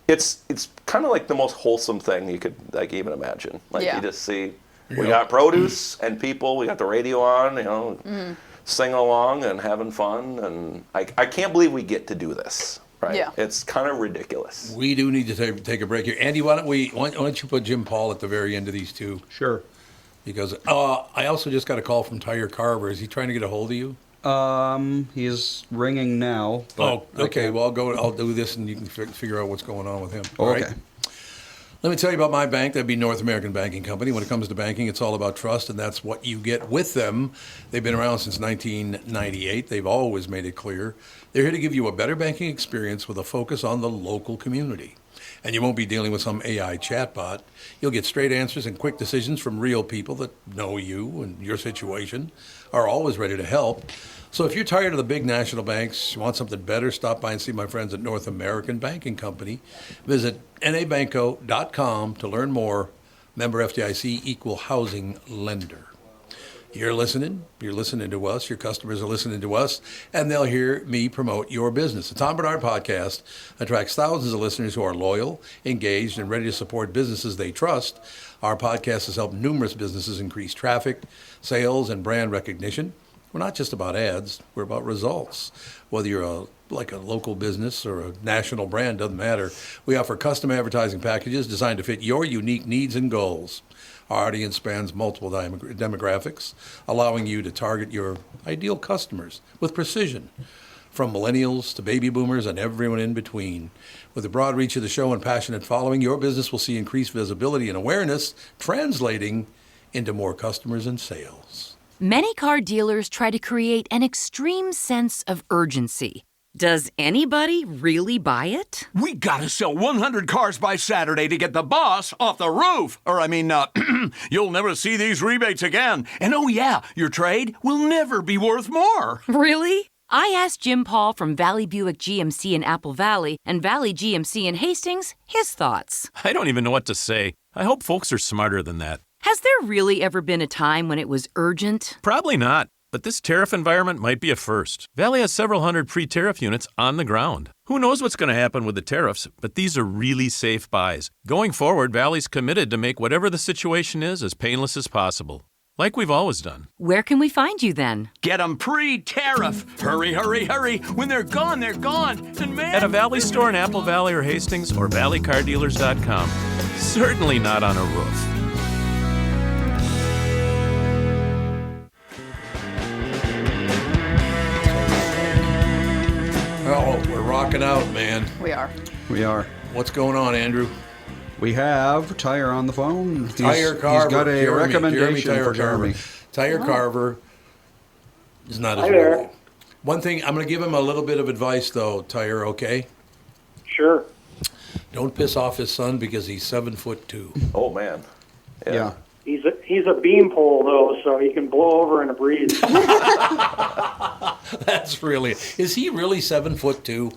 it's kind of like the most wholesome thing you could like even imagine. Like you just see. We got produce and people. We got the radio on, singing along and having fun. And I can't believe we get to do this, right? Yeah. It's kind of ridiculous. We do need to take a break here. Andy, why don't you put Jim Paul at the very end of these two? Sure. Because I also just got a call from Tyre Carver. Is he trying to get a hold of you? He's ringing now. Oh, okay. Well, I'll do this, and you can figure out what's going on with him. All Okay. right? Let me tell you about my bank. That'd be North American Banking Company. When it comes to banking, it's all about trust, and that's what you get with them. They've been around since 1998. They've always made it clear. They're here to give you a better banking experience with a focus on the local community. And you won't be dealing with some AI chatbot. You'll get straight answers and quick decisions from real people that know you and your situation, are always ready to help. So if you're tired of the big national banks, you want something better, stop by and see my friends at North American Banking Company. Visit nabanco.com to learn more. Member FDIC, equal housing lender. You're listening to us, your customers are listening to us, and they'll hear me promote your business. The Tom Bernard Podcast attracts thousands of listeners who are loyal, engaged, and ready to support businesses they trust. Our podcast has helped numerous businesses increase traffic, sales, and brand recognition. We're not just about ads, we're about results. Whether you're a local business or a national brand, doesn't matter. We offer custom advertising packages designed to fit your unique needs and goals. Our audience spans multiple demographics, allowing you to target your ideal customers with precision, from millennials to baby boomers and everyone in between. With the broad reach of the show and passionate following, your business will see increased visibility and awareness, translating into more customers and sales. Many car dealers try to create an extreme sense of urgency. Does anybody really buy it? We gotta sell 100 cars by Saturday to get the boss off the roof. You'll never see these rebates again. And oh yeah, your trade will never be worth more. Really? I asked Jim Paul from Valley Buick GMC in Apple Valley and Valley GMC in Hastings his thoughts. I don't even know what to say. I hope folks are smarter than that. Has there really ever been a time when it was urgent? Probably not. But this tariff environment might be a first. Valley has several hundred pre-tariff units on the ground. Who knows what's going to happen with the tariffs, but these are really safe buys. Going forward, Valley's committed to make whatever the situation is as painless as possible, like we've always done. Where can we find you then? Get them pre-tariff. Hurry, hurry, hurry. When they're gone, they're gone. And man... At a Valley store in Apple Valley or Hastings or valleycardealers.com. Certainly not on a roof. Oh, we're rocking out, man. We are. We are. What's going on, Andrew? We have Tyre on the phone. Tyre Carver. He's got a recommendation Tyre for Jeremy. Tyre Carver is not as Hi there. ready. One thing, I'm going to give him a little bit of advice, though, Tyre, okay? Sure. Don't piss off his son because he's 7'2". Oh, man. Yeah. He's a beanpole though, so he can blow over in a breeze. That's really. Is he really 7'2"?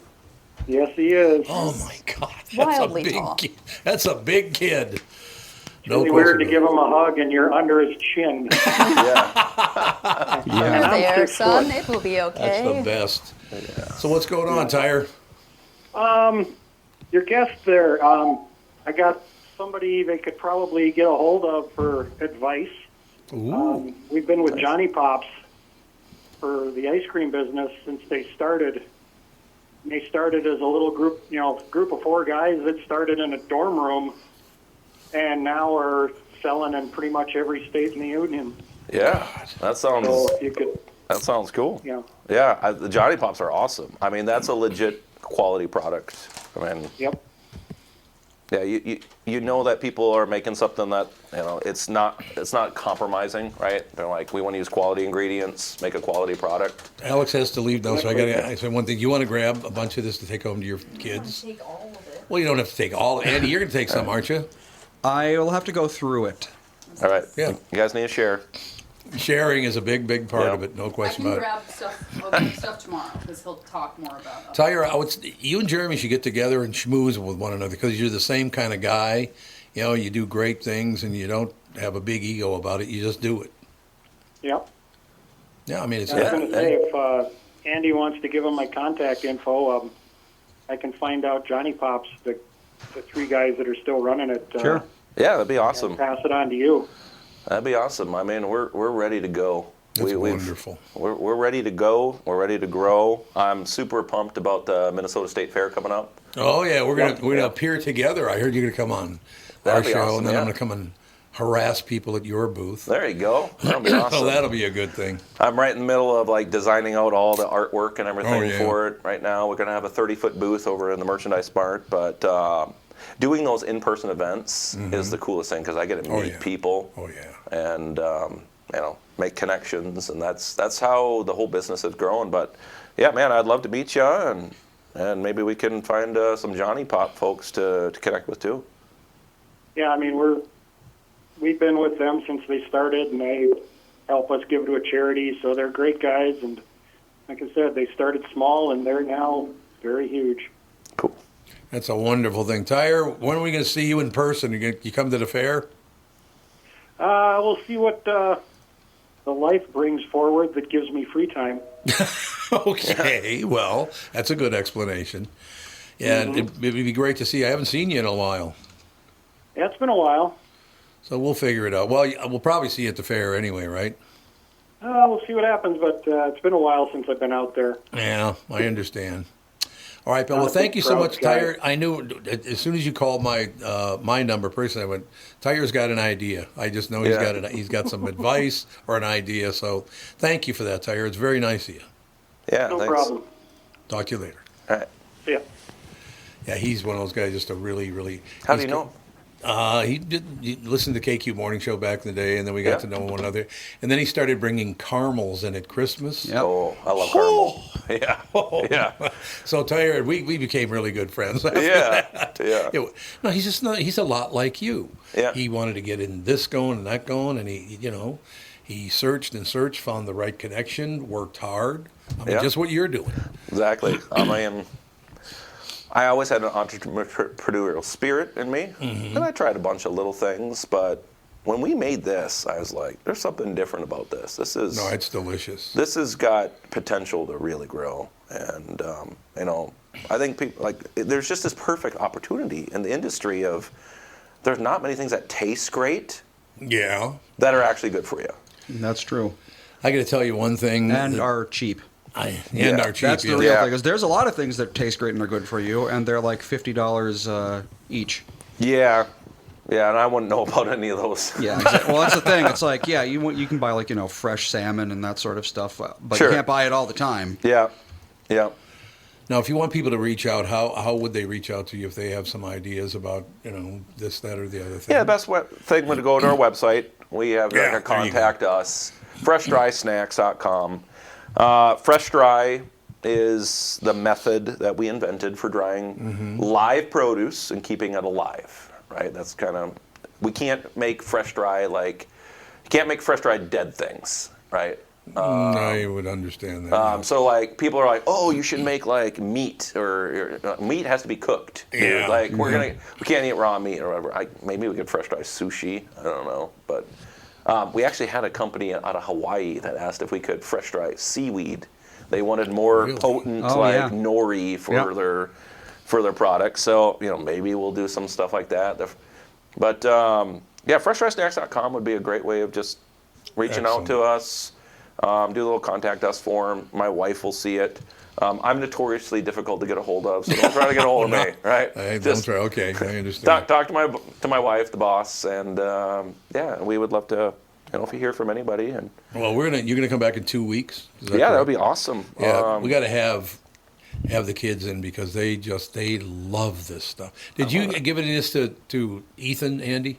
Yes, he is. Oh my God, that's Wildly a big tall. kid. That's a big kid. It's really weird to give him a hug and you're under his chin. Yeah. You're there, 6 son. foot. It will be That's okay. the best. So what's going on, Tyre? Your guest there, I got somebody they could probably get a hold of for advice. We've been with Johnny Pops for the ice cream business since they started. They started as a little group, group of 4 guys that started in a dorm room, and now are selling in pretty much every state in the union. Yeah, that sounds. So if you could, That sounds cool. Yeah. Yeah, the Johnny Pops are awesome. I mean, that's a legit quality product. I mean. Yep. Yeah, you know that people are making something that it's not compromising, right? They're like, we want to use quality ingredients, make a quality product. Alex has to leave now, so I say one thing. You want to grab a bunch of this to take home to your kids? Take all of it. Well, you don't have to take all. Andy, you're going to take some, aren't you? I will have to go through it. All right. Yeah. You guys need to share. Sharing is a big, big part Yeah. of it. No I question can about it. grab stuff tomorrow because he'll talk more about it. Tyre, you and Jeremy should get together and schmooze with one another because you're the same kind of guy. You do great things and you don't have a big ego about it. You just do it. Yep. Yeah, I mean, it's I was going to say, if Andy wants to give him my contact info, I can find out Johnny Pops, the 3 guys that are still running it. Sure. Yeah, that'd be And awesome. pass it on to you. That'd be awesome. I mean, we're ready to go. That's wonderful. We're ready to go. We're ready to grow. I'm super pumped about the Minnesota State Fair coming up. Oh yeah, we're gonna appear together. I heard you're gonna come on our That'd be show, awesome, and then yeah. I'm gonna come and harass people at your booth. There you go. That'll be awesome. So that'll be a good thing. I'm right in the middle of like designing out all the artwork and everything yeah. for it right now. We're gonna have a 30-foot booth over in the merchandise mart, but doing those in-person events is the coolest thing because I get to meet people. Oh yeah. And make connections, and that's how the whole business is growing. But yeah, man, I'd love to meet you, and maybe we can find some Johnny Pop folks to connect with too. Yeah, I mean, we've been with them since they started, and they help us give to a charity, so they're great guys. And like I said, they started small, and they're now very huge. Cool. That's a wonderful thing. Tyre, when are we going to see you in person? You come to the fair? We'll see what the life brings forward that gives me free time. Okay, well, that's a good explanation. Yeah, and it'd be great to see you. I haven't seen you in a while. Yeah, it's been a while. So we'll figure it out. Well, we'll probably see you at the fair anyway, right? We'll see what happens, but it's been a while since I've been out there. Yeah, I understand. All right, Bill. Well, thank you so much, Tyre. I knew as soon as you called my number personally, I went, Tyre's got an idea. I just know he's got some advice or an idea. So thank you for that, Tyre. It's very nice of you. Yeah, no problem. Talk to you later. All right. See ya. Yeah, he's one of those guys. Just a really. How do you know him? He listened to KQ Morning Show back in the day, and then we got to know one another. And then he started bringing caramels in at Christmas. Yep. Oh, I love caramel. Yeah. So Tyre, we became really good friends. Yeah. No, he's a lot like you. Yeah. He wanted to get in this going and that going, and he searched and searched, found the right connection, worked hard. I mean, just what you're doing. Exactly. I always had an entrepreneurial spirit in me, and I tried a bunch of little things, but when we made this, I was like, there's something different about this. No, it's delicious. This has got potential to really grow, and I think people there's just this perfect opportunity in the industry of there's not many things that taste great, that are actually good for you. That's true. I got to tell you one thing, and are cheap. Our cheap. That's the real thing. Because there's a lot of things that taste great and are good for you, and they're like $50 each. Yeah, and I wouldn't know about any of those. Yeah, exactly. Well, that's the thing. It's like, you can buy fresh salmon and that sort of stuff, but you can't buy it all the time. Yeah. Now, if you want people to reach out, how would they reach out to you if they have some ideas about this, that, or the other thing? Yeah, the best thing would go to our website. We have a contact us, FreshDrySnacks.com. Fresh dry is the method that we invented for drying live produce and keeping it alive, right? That's we can't make fresh dry dead things, right? I would understand that. So people are like, oh, you should make meat, or meat has to be cooked. Yeah. We can't eat raw meat or whatever. Maybe we could fresh dry sushi. I don't know, but. We actually had a company out of Hawaii that asked if we could fresh dry seaweed. They wanted more potent nori for their products. So maybe we'll do some stuff like that. But FreshDrySnacks.com would be a great way of just reaching out to us. Do a little contact us form. My wife will see it. I'm notoriously difficult to get a hold of, so don't try to get a hold of me, right? Don't try. Okay, I understand. Talk to my wife, the boss, and we would love to, if you hear from anybody. And well, you're gonna come back in 2 weeks. That would be awesome. Yeah, we got to have the kids in because they love this stuff. Did you give any of this to Ethan, Andy?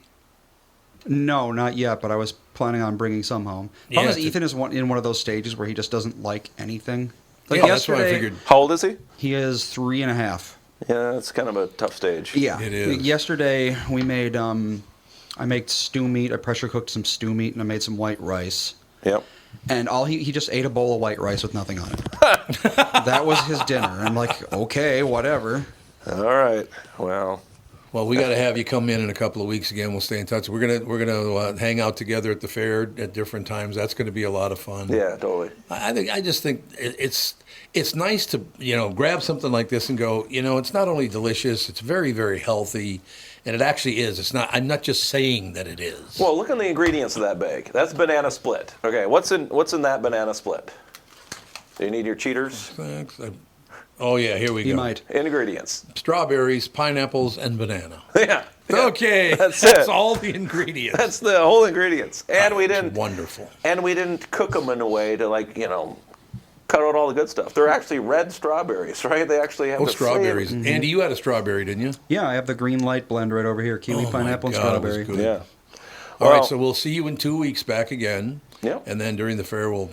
No, not yet, but I was planning on bringing some home. Problem is, Ethan is in one of those stages where he just doesn't like anything. That's what I figured. How old is he? He is 3.5. Yeah, it's kind of a tough stage. Yeah, it is. Yesterday we made I made stew meat. I pressure cooked some stew meat and I made some white rice. Yep. And he just ate a bowl of white rice with nothing on it. That was his dinner. I'm like, okay, whatever. All right. Well, Well, we got to have you come in a couple of weeks again. We'll stay in touch. We're gonna hang out together at the fair at different times. That's going to be a lot of fun. Yeah, totally. I just think it's nice to grab something like this and go. It's not only delicious, it's very, very healthy, and it actually is. It's not. I'm not just saying that it is. Well, look at the ingredients of that bag. That's banana split. Okay, what's in that banana split? Do you need your cheaters? Thanks. Oh yeah, here we go. He might. Ingredients. Strawberries, pineapples, and banana. Yeah. Okay, That's that's it. all the ingredients. That's the whole ingredients. And we It's didn't wonderful. And we didn't cook them in a way to cut out all the good stuff. They're actually red strawberries, right? They actually have the strawberries. flavor. Andy, you had a strawberry, didn't you? Yeah, I have the green light blend right over here. Kiwi, Oh, my pineapple, and God, it was strawberry. good. Yeah. All right, Well- so we'll see you in 2 weeks back again. Yeah. And then during the fair, we'll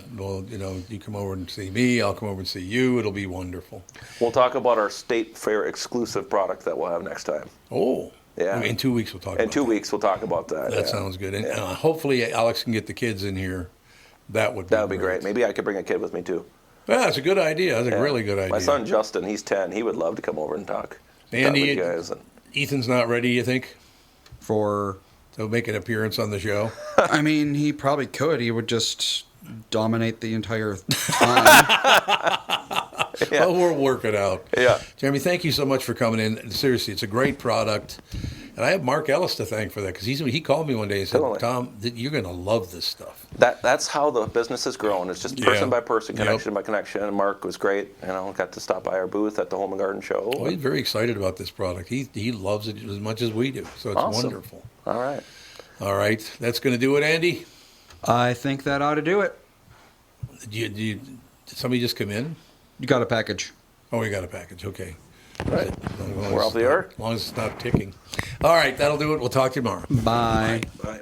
you come over and see me. I'll come over and see you. It'll be wonderful. We'll talk about our state fair exclusive product that we'll have next time. Oh. Yeah. In 2 weeks, we'll talk about In 2 weeks, we'll talk about that. that. That yeah. sounds good. And hopefully Alex can get the kids in here. That would That would be great. Maybe I could bring a kid with me too. Yeah, that's a good idea. That's a Yeah. really good idea. My son Justin, he's 10. He would love to come over and talk. Andy, with you guys. Ethan's not ready, you think, For, to make an appearance on the show? I mean, he probably could. He would just dominate the entire time. Well, we'll work it out. Yeah. Jeremy, thank you so much for coming in. Seriously, it's a great product. And I have Mark Ellis to thank for that because he called me one day and said, Totally. Tom, you're going to love this stuff. That's how the business has grown. It's just person by person, Yep. connection by connection. And Mark was great. Got to stop by our booth at the Home and Garden Show. Oh, he's very excited about this product. He loves it as much as we do. So it's Awesome. wonderful. All right. All right. That's going to do it, Andy. I think that ought to do it. Did somebody just come in? You got a package. Oh, we got a package. Okay. Right. As long as We're it's off the not- air? As long as it's not ticking. All right. That'll do it. We'll talk to you tomorrow. Bye. Bye.